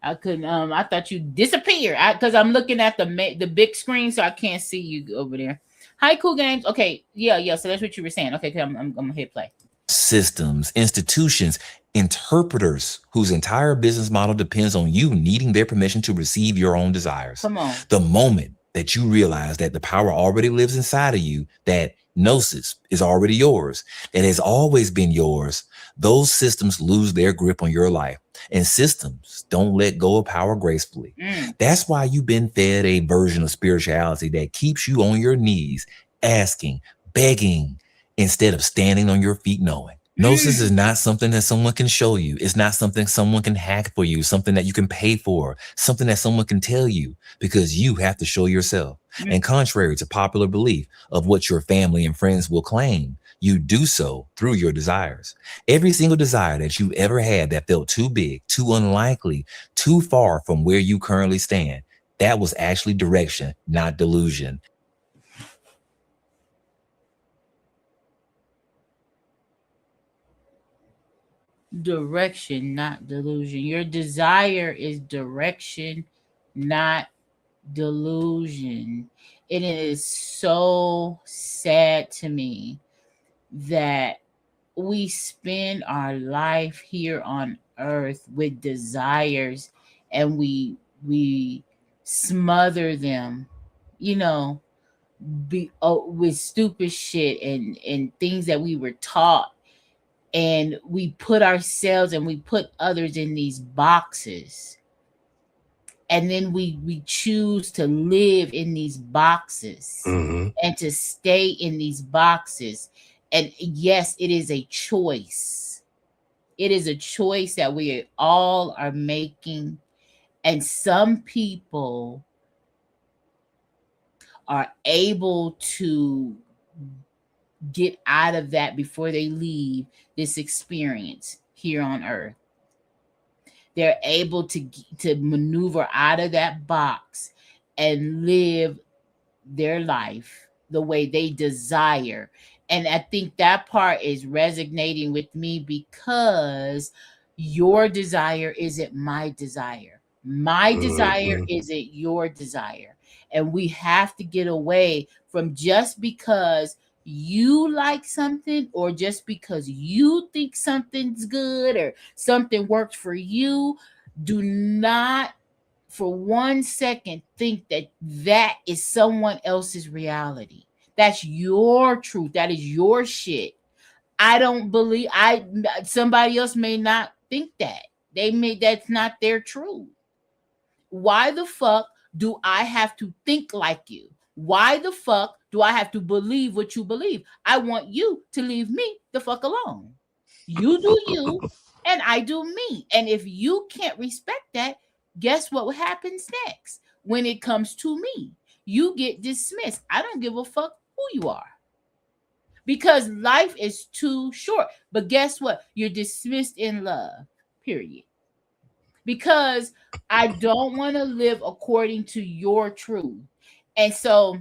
I couldn't. I thought you disappeared. Because I'm looking at the big screen, so I can't see you over there. Hi, Cool Games. Okay, yeah. So that's what you were saying. Okay, I'm gonna hit play. Systems, institutions, interpreters whose entire business model depends on you needing their permission to receive your own desires. Come on. The moment that you realize that the power already lives inside of you, that gnosis is already yours, that has always been yours, those systems lose their grip on your life. And systems don't let go of power gracefully. That's why you've been fed a version of spirituality that keeps you on your knees, asking, begging, instead of standing on your feet knowing. Gnosis is not something that someone can show you. It's not something someone can hack for you, something that you can pay for, something that someone can tell you, because you have to show yourself. And contrary to popular belief of what your family and friends will claim, you do so through your desires. Every single desire that you ever had that felt too big, too unlikely, too far from where you currently stand, that was actually direction, not delusion. Direction, not delusion. Your desire is direction, not delusion. And it is so sad to me that we spend our life here on earth with desires and we smother them, with stupid shit and things that we were taught, and we put ourselves and we put others in these boxes, and then we choose to live in these boxes and to stay in these boxes. And yes, it is a choice. It is a choice that we all are making. And some people are able to get out of that before they leave this experience here on earth. they're able to maneuver out of that box and live their life the way they desire. And I think that part is resonating with me because your desire isn't my desire. My desire Mm-hmm. isn't your desire. And we have to get away from just because you like something or just because you think something's good or something works for you. Do not for 1 second think that that is someone else's reality. That's your truth. That is your shit. I don't believe somebody else may not think that. That's not their truth. Why the fuck do I have to think like you? Why the fuck do I have to believe what you believe? I want you to leave me the fuck alone. You do you, and I do me. And if you can't respect that, guess what happens next? When it comes to me, you get dismissed. I don't give a fuck who you are because life is too short. But guess what? You're dismissed in love, period. Because I don't want to live according to your truth. And so,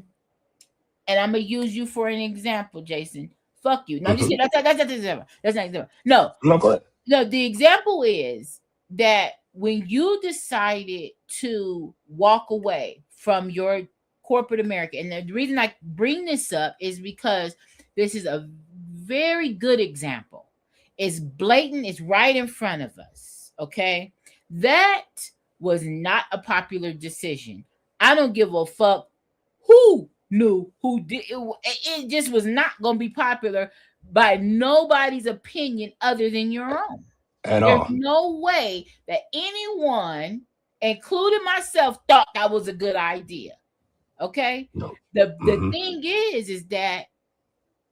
and I'm going to use you for an example, Jason. Fuck you. No, I'm just kidding. That's not the example. That's not the example. No, No, go ahead. no, the example is that when you decided to walk away from your corporate America, and the reason I bring this up is because this is a very good example. It's blatant, it's right in front of us. Okay. That was not a popular decision. I don't give a fuck who knew who did it just was not going to be popular by nobody's opinion other than your own. At There's all. no way that anyone, including myself, thought that was a good idea. Okay? No. The thing is that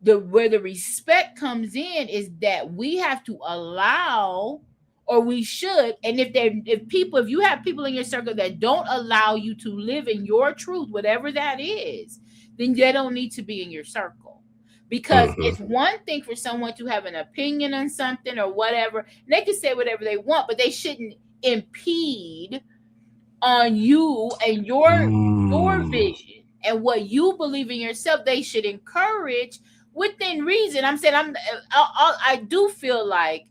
where the respect comes in is that we have to allow, or we should, and if you have people in your circle that don't allow you to live in your truth, whatever that is, then they don't need to be in your circle. Because it's one thing for someone to have an opinion on something or whatever. They can say whatever they want, but they shouldn't impede on you and your vision and what you believe in yourself. They should encourage within reason. I'm saying I do feel like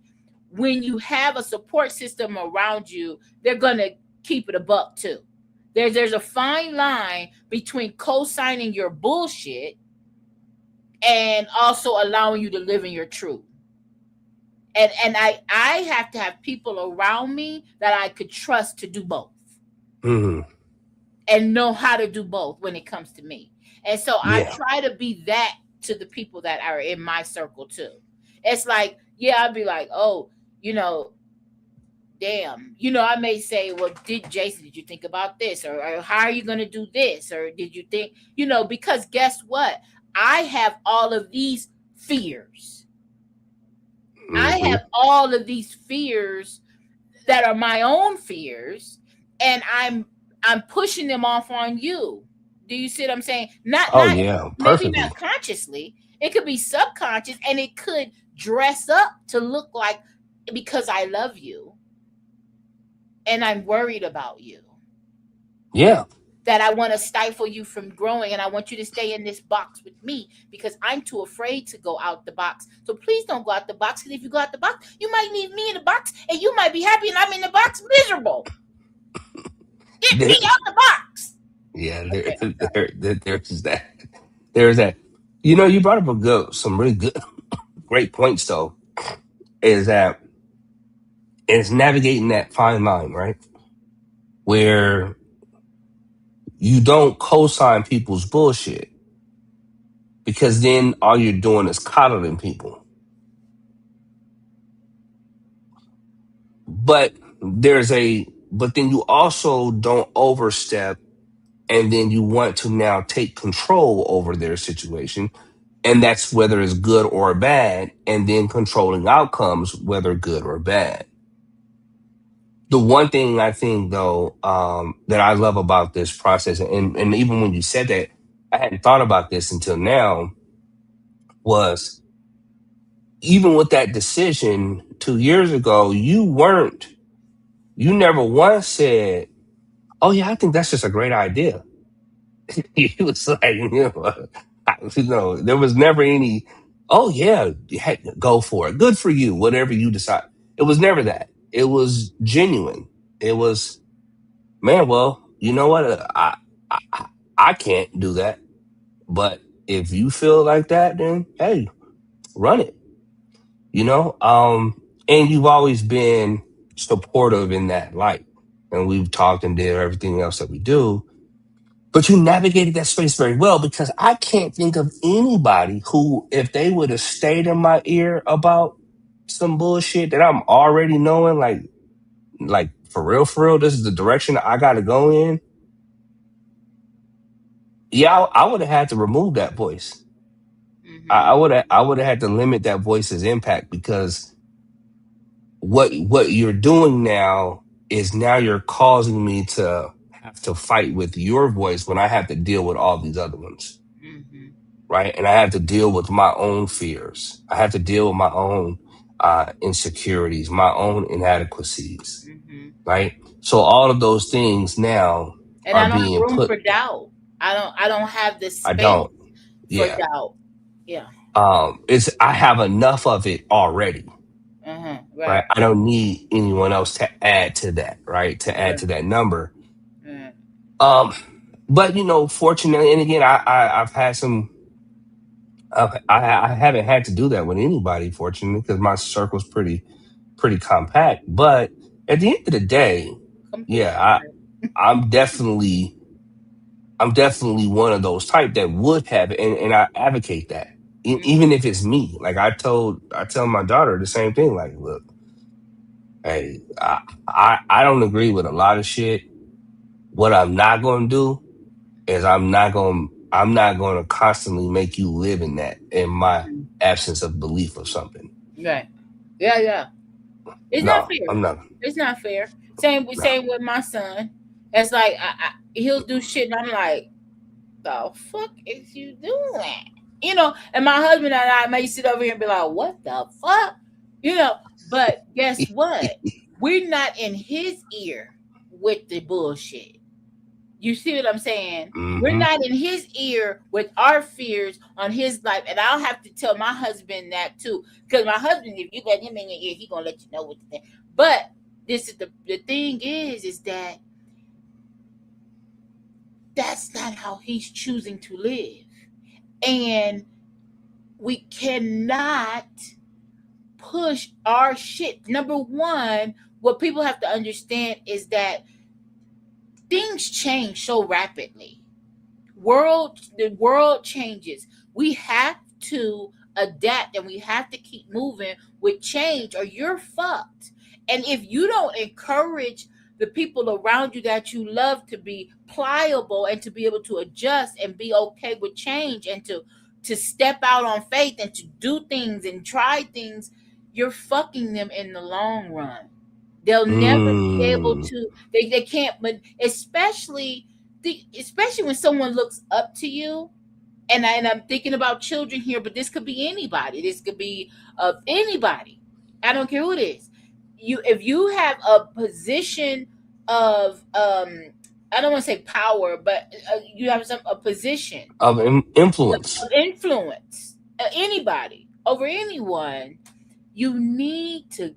when you have a support system around you, they're gonna keep it a buck too. There's a fine line between co-signing your bullshit and also allowing you to live in your truth. And I have to have people around me that I could trust to do both. And know how to do both when it comes to me. And so I try to be that to the people that are in my circle too. It's like, I'd be like, oh, damn, I may say, well, Jason, did you think about this? Or how are you going to do this? Or did you think, because guess what? I have all of these fears. I have all of these fears that are my own fears, and I'm pushing them off on you. Do you see what I'm saying? Perfectly. Maybe not consciously. It could be subconscious, and it could dress up to look like because I love you and I'm worried about you. Yeah. That I want to stifle you from growing, and I want you to stay in this box with me because I'm too afraid to go out the box. So please don't go out the box, because if you go out the box, you might leave me in the box, and you might be happy, and I'm in the box miserable. Get me out the box. Yeah, there's that. There's that. You brought up some really great points though. Is that it's navigating that fine line, right? Where you don't co-sign people's bullshit, because then all you're doing is coddling people. But then you also don't overstep, and then you want to now take control over their situation. And that's whether it's good or bad, and then controlling outcomes, whether good or bad. The one thing I think, though, that I love about this process, and even when you said that, I hadn't thought about this until now, was even with that decision 2 years ago, you weren't You never once said, "Oh yeah, I think that's just a great idea." He was like, there was never any, "Oh yeah, heck, go for it. Good for you. Whatever you decide." It was never that. It was genuine. It was, man. Well, you know what? I I can't do that. But if you feel like that, then hey, run it. You know. And you've always been supportive in that light, and we've talked and did everything else that we do. But you navigated that space very well because I can't think of anybody who, if they would have stayed in my ear about some bullshit that I'm already knowing, like for real, this is the direction I got to go in. Yeah, I would have had to remove that voice. Mm-hmm. I would have had to limit that voice's impact because what you're doing now is now you're causing me to have to fight with your voice when I have to deal with all these other ones. Mm-hmm. Right? And I have to deal with my own fears. I have to deal with my own insecurities, my own inadequacies. Mm-hmm. Right? So all of those things now And are I don't have being room put. for doubt. I don't have the I space don't. for Yeah. doubt. Yeah. It's I have enough of it already. Uh-huh. Right? Right. I don't need anyone else to add to that. Right? To add Right. to that number. Mm. Um, but fortunately, and again, I've had some. I haven't had to do that with anybody, fortunately, because my circle's pretty compact. But at the end of the day, yeah, Compared. I'm definitely I'm definitely one of those type that would have, and I advocate that. Even if it's me, like I tell my daughter the same thing. Like, look, hey, I don't agree with a lot of shit. What I'm not going to do is I'm not going to constantly make you live in that in my absence of belief of something. Right. Yeah, yeah. It's not No, fair. I'm not. It's not fair. Same with my son. It's like he'll do shit, and I'm like, the fuck is you doing? And my husband and I may sit over here and be like, what the fuck? But guess what? We're not in his ear with the bullshit. You see what I'm saying? We're Mm-hmm. not in his ear with our fears on his life. And I'll have to tell my husband that too. Because my husband, if you let him in your ear, he gonna let you know what to think. But this is the thing is that that's not how he's choosing to live. And we cannot push our shit. Number one, what people have to understand is that things change so rapidly. The world changes. We have to adapt and we have to keep moving with change or you're fucked. And if you don't encourage the people around you that you love to be pliable and to be able to adjust and be okay with change and to step out on faith and to do things and try things, you're fucking them in the long run. They'll never be able Mm. to. They can't. But especially when someone looks up to you, and I'm thinking about children here, but this could be anybody. This could be of anybody. I don't care who it is. If you have a position of I don't want to say power, but you have a position Of influence. of influence, anybody over anyone, you need to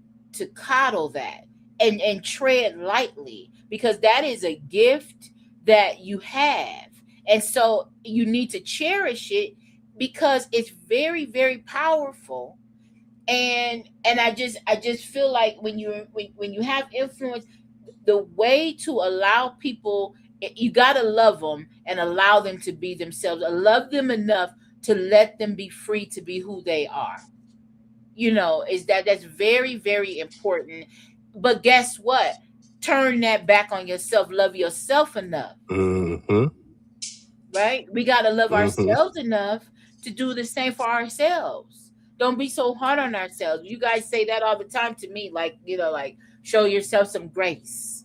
coddle that and tread lightly because that is a gift that you have. And so you need to cherish it because it's very, very powerful. And I just feel like when you have influence, the way to allow people, you got to love them and allow them to be themselves. Love them enough to let them be free to be who they are. Is that's very, very important. But guess what? Turn that back on yourself. Love yourself enough, Mm-hmm. right? We got to love Mm-hmm. ourselves enough to do the same for ourselves. Don't be so hard on ourselves. You guys say that all the time to me, like show yourself some grace.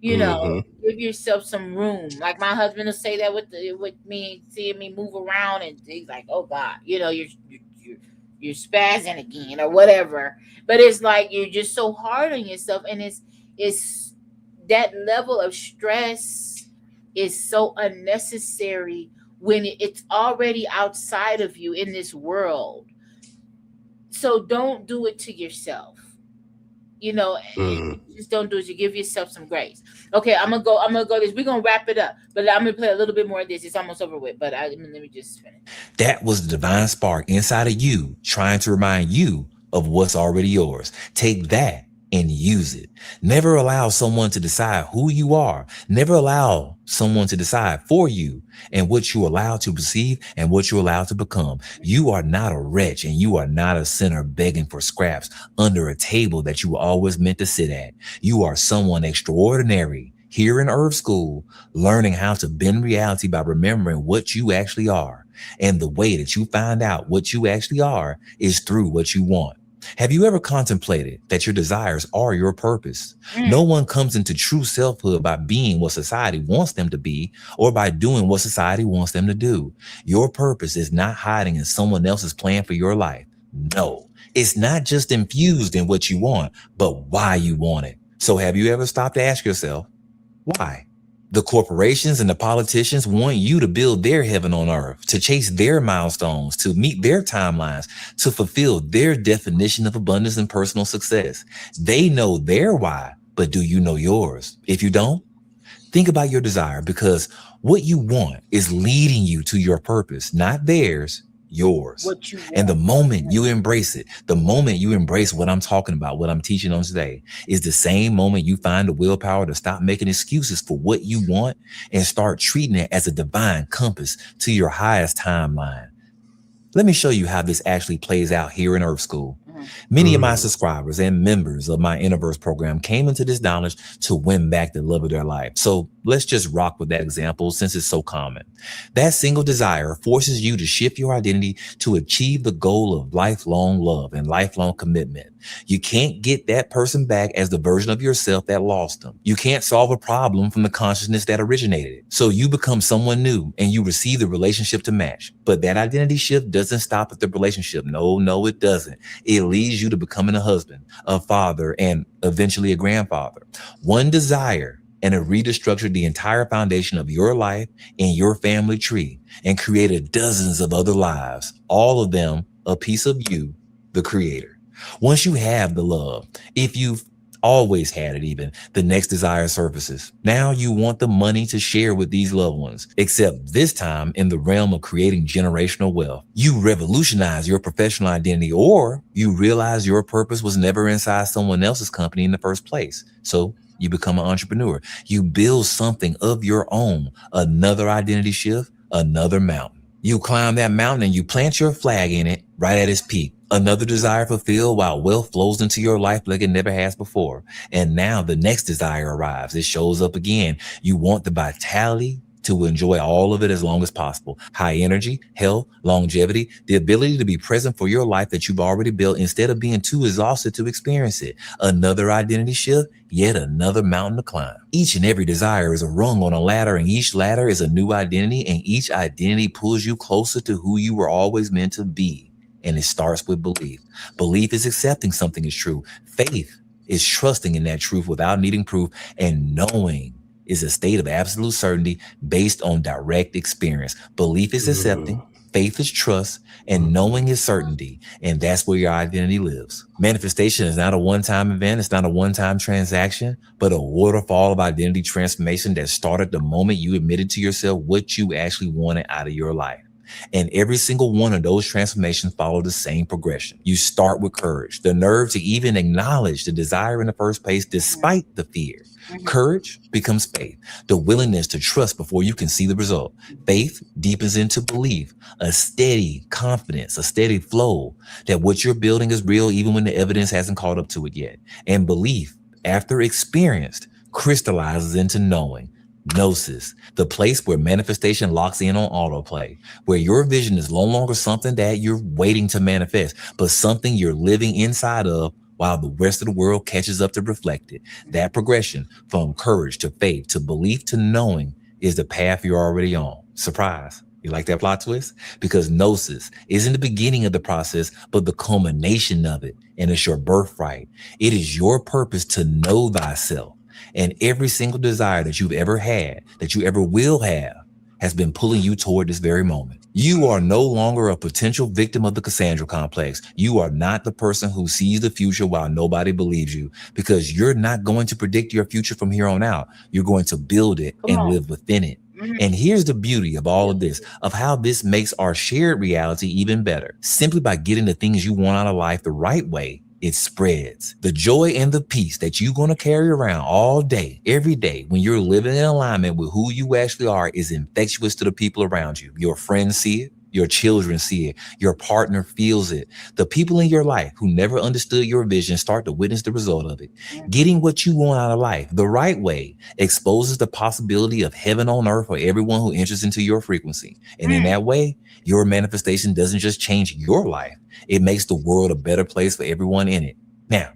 Mm-hmm. Give yourself some room. Like my husband will say that with me, seeing me move around, and he's like, "Oh God, you're spazzing again or whatever." But it's like you're just so hard on yourself, and it's that level of stress is so unnecessary when it's already outside of you in this world. So don't do it to yourself. Mm. Just don't do it. You give yourself some grace. Okay, I'm gonna go this. We're gonna wrap it up, but I'm gonna play a little bit more of this. It's almost over with, but let me just finish. That was the divine spark inside of you trying to remind you of what's already yours. Take that and use it. Never allow someone to decide who you are. Never allow someone to decide for you and what you allow to perceive and what you allow to become. You are not a wretch and you are not a sinner begging for scraps under a table that you were always meant to sit at. You are someone extraordinary here in Earth School, learning how to bend reality by remembering what you actually are. And the way that you find out what you actually are is through what you want. Have you ever contemplated that your desires are your purpose? No one comes into true selfhood by being what society wants them to be or by doing what society wants them to do. Your purpose is not hiding in someone else's plan for your life. No, it's not just infused in what you want, but why you want it. So have you ever stopped to ask yourself, why? The corporations and the politicians want you to build their heaven on earth, to chase their milestones, to meet their timelines, to fulfill their definition of abundance and personal success. They know their why, but do you know yours? If you don't, think about your desire, because what you want is leading you to your purpose, not theirs. Yours. And the moment you embrace it, the moment you embrace what I'm talking about, what I'm teaching on today, is the same moment you find the willpower to stop making excuses for what you want and start treating it as a divine compass to your highest timeline. Let me show you how this actually plays out here in Earth School. Many of my subscribers and members of my Innerverse program came into this knowledge to win back the love of their life. So let's just rock with that example since it's so common. That single desire forces you to shift your identity to achieve the goal of lifelong love and lifelong commitment. You can't get that person back as the version of yourself that lost them. You can't solve a problem from the consciousness that originated it. So you become someone new and you receive the relationship to match. But that identity shift doesn't stop at the relationship. No, it doesn't. It leads you to becoming a husband, a father, and eventually a grandfather. One desire and it restructured the entire foundation of your life and your family tree and created dozens of other lives, all of them a piece of you, the creator. Once you have the love, if you've always had it even, the next desire surfaces. Now you want the money to share with these loved ones, except this time in the realm of creating generational wealth. You revolutionize your professional identity, or you realize your purpose was never inside someone else's company in the first place. So you become an entrepreneur. You build something of your own, another identity shift, another mountain. You climb that mountain and you plant your flag in it right at its peak. Another desire fulfilled while wealth flows into your life like it never has before. And now the next desire arrives. It shows up again. You want the vitality to enjoy all of it as long as possible. High energy, health, longevity, the ability to be present for your life that you've already built instead of being too exhausted to experience it. Another identity shift, yet another mountain to climb. Each and every desire is a rung on a ladder, and each ladder is a new identity, and each identity pulls you closer to who you were always meant to be. And it starts with belief. Belief is accepting something is true. Faith is trusting in that truth without needing proof, and knowing is a state of absolute certainty based on direct experience. Belief is accepting, faith is trust, and knowing is certainty. And that's where your identity lives. Manifestation is not a one-time event. It's not a one-time transaction, but a waterfall of identity transformation that started the moment you admitted to yourself what you actually wanted out of your life. And every single one of those transformations follow the same progression. You start with courage, the nerve to even acknowledge the desire in the first place, despite the fear. Courage becomes faith, the willingness to trust before you can see the result. Faith deepens into belief, a steady confidence, a steady flow that what you're building is real even when the evidence hasn't caught up to it yet. And belief, after experienced, crystallizes into knowing. Gnosis, the place where manifestation locks in on autoplay, where your vision is no longer something that you're waiting to manifest, but something you're living inside of while the rest of the world catches up to reflect it. That progression from courage to faith to belief to knowing is the path you're already on. Surprise. You like that plot twist? Because Gnosis isn't the beginning of the process, but the culmination of it. And it's your birthright. It is your purpose to know thyself. And every single desire that you've ever had, that you ever will have, has been pulling you toward this very moment. You are no longer a potential victim of the Cassandra complex. You are not the person who sees the future while nobody believes you, because you're not going to predict your future from here on out. You're going to build it and live within it. And here's the beauty of all of this, of how this makes our shared reality even better. Simply by getting the things you want out of life the right way, it spreads. The joy and the peace that you're going to carry around all day, every day, when you're living in alignment with who you actually are, is infectious to the people around you. Your friends see it. Your children see it. Your partner feels it. The people in your life who never understood your vision start to witness the result of it. Getting what you want out of life the right way exposes the possibility of heaven on earth for everyone who enters into your frequency. And in that way, your manifestation doesn't just change your life, it makes the world a better place for everyone in it. Now,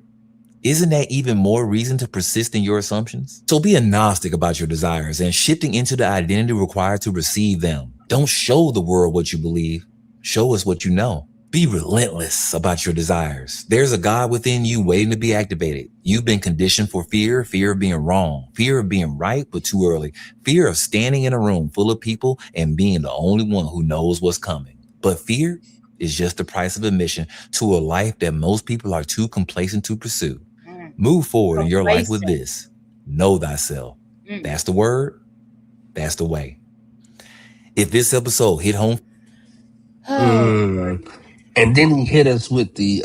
isn't that even more reason to persist in your assumptions? So be agnostic about your desires and shifting into the identity required to receive them. Don't show the world what you believe. Show us what you know. Be relentless about your desires. There's a God within you waiting to be activated. You've been conditioned for fear of being wrong, fear of being right but too early, fear of standing in a room full of people and being the only one who knows what's coming. But fear is just the price of admission to a life that most people are too complacent to pursue. Move forward in your life with this. Know thyself. That's the word. That's the way. If this episode hit home. And then he hit us with the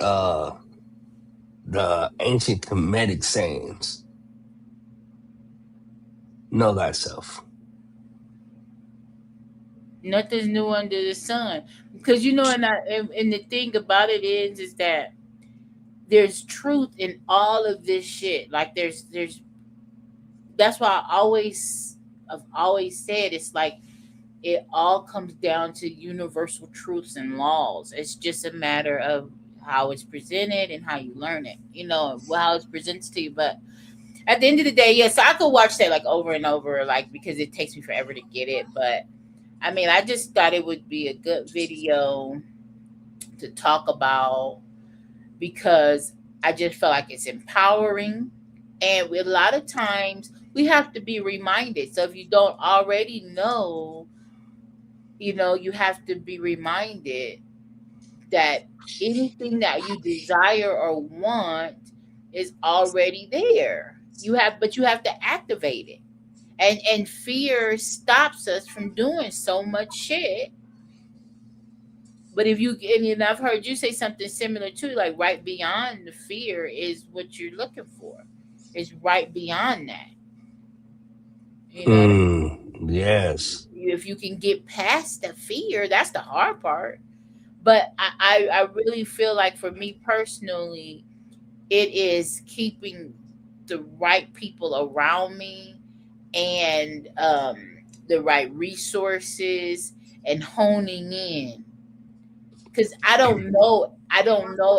ancient Kemetic sayings. Know thyself. Nothing's new under the sun. Because and the thing about it is that there's truth in all of this shit. Like there's that's why I've always said it's like it all comes down to universal truths and laws. It's just a matter of how it's presented and how you learn it, how it's presented to you. But at the end of the day, yes, I could watch that like over and over, like because it takes me forever to get it. But I mean, I just thought it would be a good video to talk about because I just felt like it's empowering. And a lot of times we have to be reminded. So if you don't already know, you have to be reminded that anything that you desire or want is already there. But you have to activate it. And fear stops us from doing so much shit. But and I've heard you say something similar too, like right beyond the fear is what you're looking for. It's right beyond that. Yes. If you can get past the fear, that's the hard part. But I really feel like for me personally, it is keeping the right people around me and the right resources and honing in. Because I don't know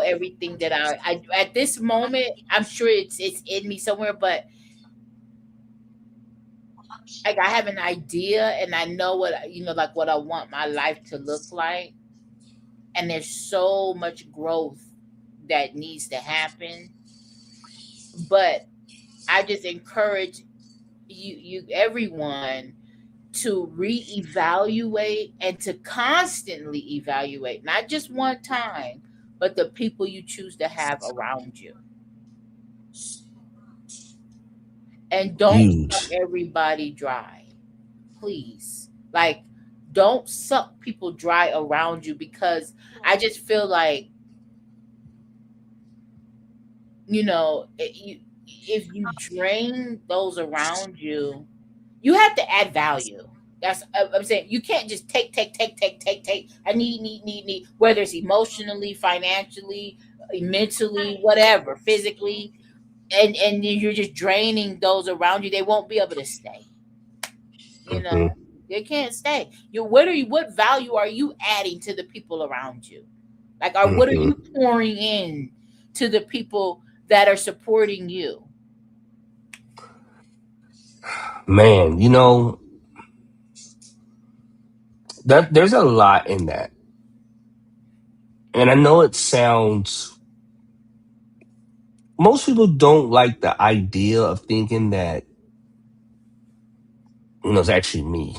everything that I at this moment. I'm sure it's in me somewhere, but like I have an idea and I know what like what I want my life to look like. And there's so much growth that needs to happen. But I just encourage you everyone to reevaluate and to constantly evaluate, not just one time, but the people you choose to have around you. And don't suck everybody dry, please. Like, don't suck people dry around you because I just feel like, if you drain those around you, you have to add value. I'm saying you can't just take. I need, whether it's emotionally, financially, mentally, whatever, physically, and you're just draining those around you. They won't be able to stay. They can't stay. What value are you adding to the people around you? Like, what are you pouring in to the people that are supporting you? Man, that there's a lot in that. And I know it sounds most people don't like the idea of thinking that, it's actually me,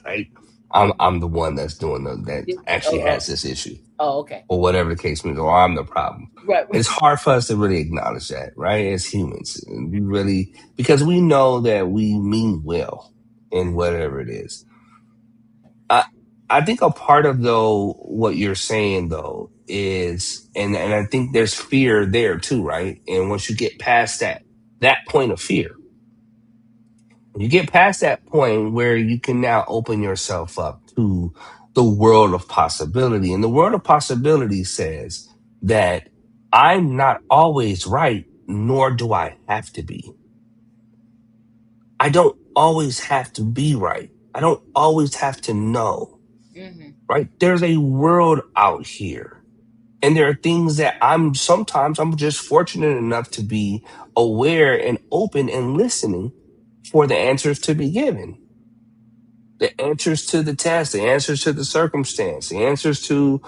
right? I'm the one that's doing that actually Oh, has this issue, okay. or whatever the case may be, or I'm the problem. Right. It's hard for us to really acknowledge that, right? As humans, and we really, because we know that we mean well in whatever it is. I I think a part of though what you're saying though is, and I think there's fear there too, right? And once you get past that point of fear, you get past that point where you can now open yourself up to the world of possibility. And the world of possibility says that I'm not always right, nor do I have to be. I don't always have to be right. I don't always have to know, Mm-hmm. right? There's a world out here. And there are things that sometimes I'm just fortunate enough to be aware and open and listening for the answers to be given. The answers to the test, the answers to the circumstance, the answers to,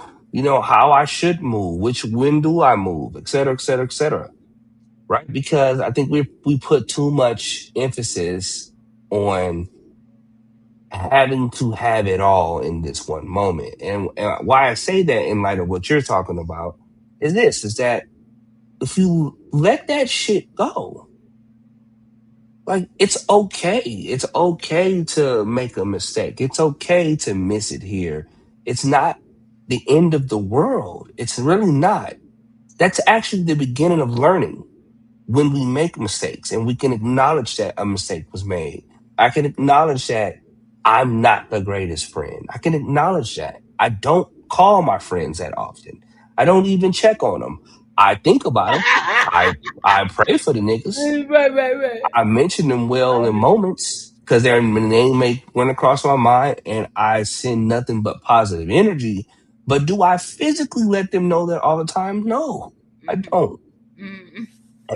how I should move, when do I move, et cetera, et cetera, et cetera. Right? Because I think we put too much emphasis on having to have it all in this one moment. And why I say that in light of what you're talking about is that if you let that shit go, like, it's okay. It's okay to make a mistake. It's okay to miss it here. It's not the end of the world. It's really not. That's actually the beginning of learning, when we make mistakes and we can acknowledge that a mistake was made. I can acknowledge that I'm not the greatest friend. I can acknowledge that. I don't call my friends that often. I don't even check on them. I think about them. I pray for the niggas. Right. I mention them well in moments because their name may run across my mind, and I send nothing but positive energy. But do I physically let them know that all the time? No, I don't. Mm-hmm.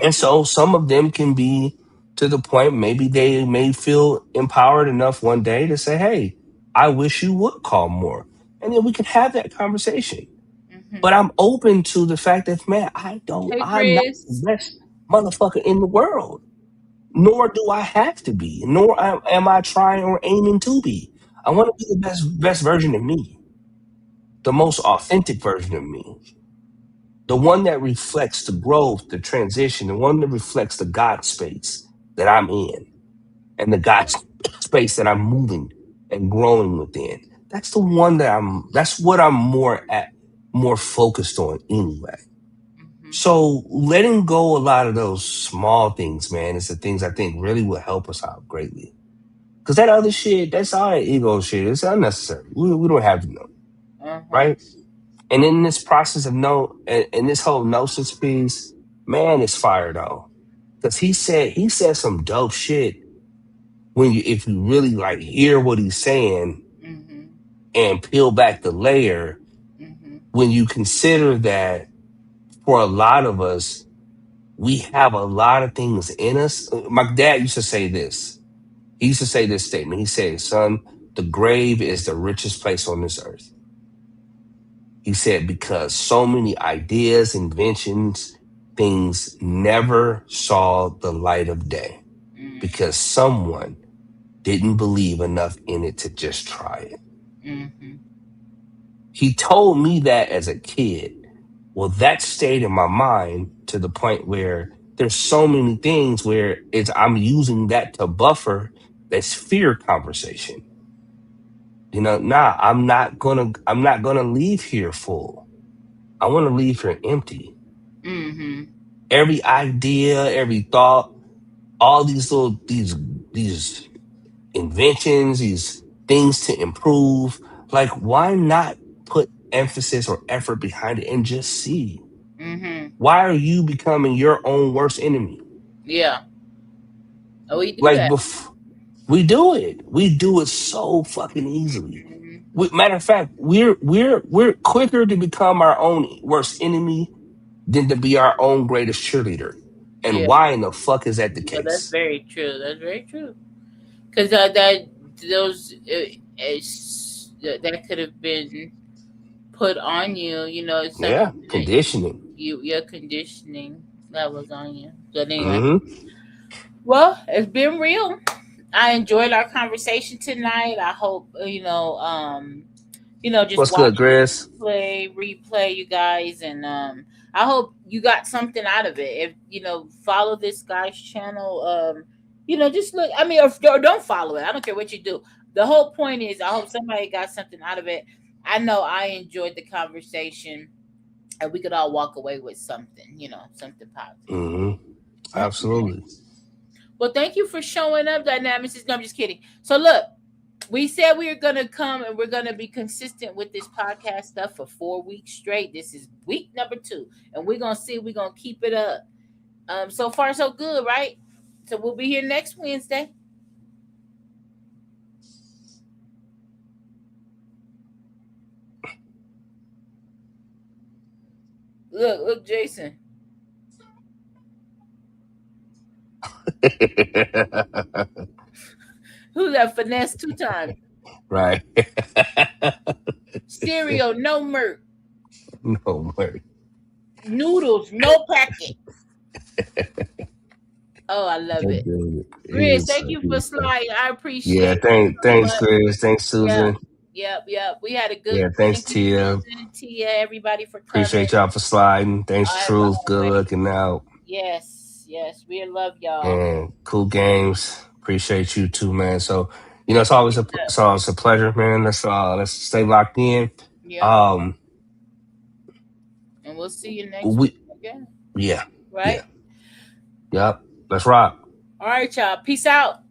And so some of them can be to the point, maybe they may feel empowered enough one day to say, hey, I wish you would call more. And then we can have that conversation. Mm-hmm. But I'm open to the fact that, man, Hey, I'm not the Chris. best motherfucker in the world. Nor do I have to be, nor am I trying or aiming to be. I want to be the best version of me, the most authentic version of me, the one that reflects the growth, the transition, the one that reflects the God space that I'm in, and the God space that I'm moving and growing within. That's the one that's what I'm more focused on anyway. Mm-hmm. So letting go a lot of those small things, man, is the things I think really will help us out greatly. Because that other shit, that's all that ego shit. It's unnecessary. We don't have to know, Uh-huh. right? And in this process of in this whole gnosis piece, man, it's fire though. Because he said some dope shit if you really like hear what he's saying Mm-hmm. and peel back the layer, Mm-hmm. when you consider that for a lot of us, we have a lot of things in us. My dad used to say this. He used to say this statement. He said, son, the grave is the richest place on this earth. He said, because so many ideas, inventions, things never saw the light of day because someone didn't believe enough in it to just try it. Mm-hmm. He told me that as a kid. Well, that stayed in my mind to the point where there's so many things where I'm using that to buffer this fear conversation. I'm not gonna leave here full. I want to leave here empty. Mm-hmm. Every idea, every thought, all these inventions, these things to improve. Like, why not put emphasis or effort behind it and just see? Mm-hmm. Why are you becoming your own worst enemy? Yeah. Oh, we do Like, that. we do it. We do it so fucking easily. Mm-hmm. Matter of fact, we're quicker to become our own worst enemy than to be our own greatest cheerleader. And Yeah. why in the fuck is that the No, that's case? very true. That's very true. Because those that could have been put on you. You know, it's Yeah, something that conditioning. your conditioning. That was on you. But anyway, Mm-hmm. well, it's been real. I enjoyed our conversation tonight. I hope just What's good, watch Grizz? replay, you guys, and I hope you got something out of it. If follow this guy's channel, just look. I mean, or don't follow it. I don't care what you do. The whole point is, I hope somebody got something out of it. I know I enjoyed the conversation, and we could all walk away with something, something positive. Mm-hmm. Absolutely. Well, thank you for showing up, Dynamics. No, I'm just kidding. So look, we said we were gonna come and we're gonna be consistent with this podcast stuff for 4 weeks straight. This is week number 2, and we're gonna see if we're gonna keep it up. So far so good, right? So we'll be here next Wednesday. Look, Jason. Who's that finesse 2 times? Right. Cereal, no milk. No way. Noodles, no packet. Oh, I love it. Chris, thank you for sliding. I appreciate it. Yeah, thanks, so Chris. Thanks, Susan. Yep. We had a good. Yeah, thanks, thank you, Tia. Susan, Tia, everybody for coming. Appreciate y'all for sliding. Thanks, Truth. Good looking out. Yes, we love y'all. And cool games. Appreciate you too, man. So it's always a pleasure, man. Let's stay locked in. Yeah. And we'll see you next week again. Yeah. Right? Yeah. Yep. Let's rock. All right, y'all. Peace out.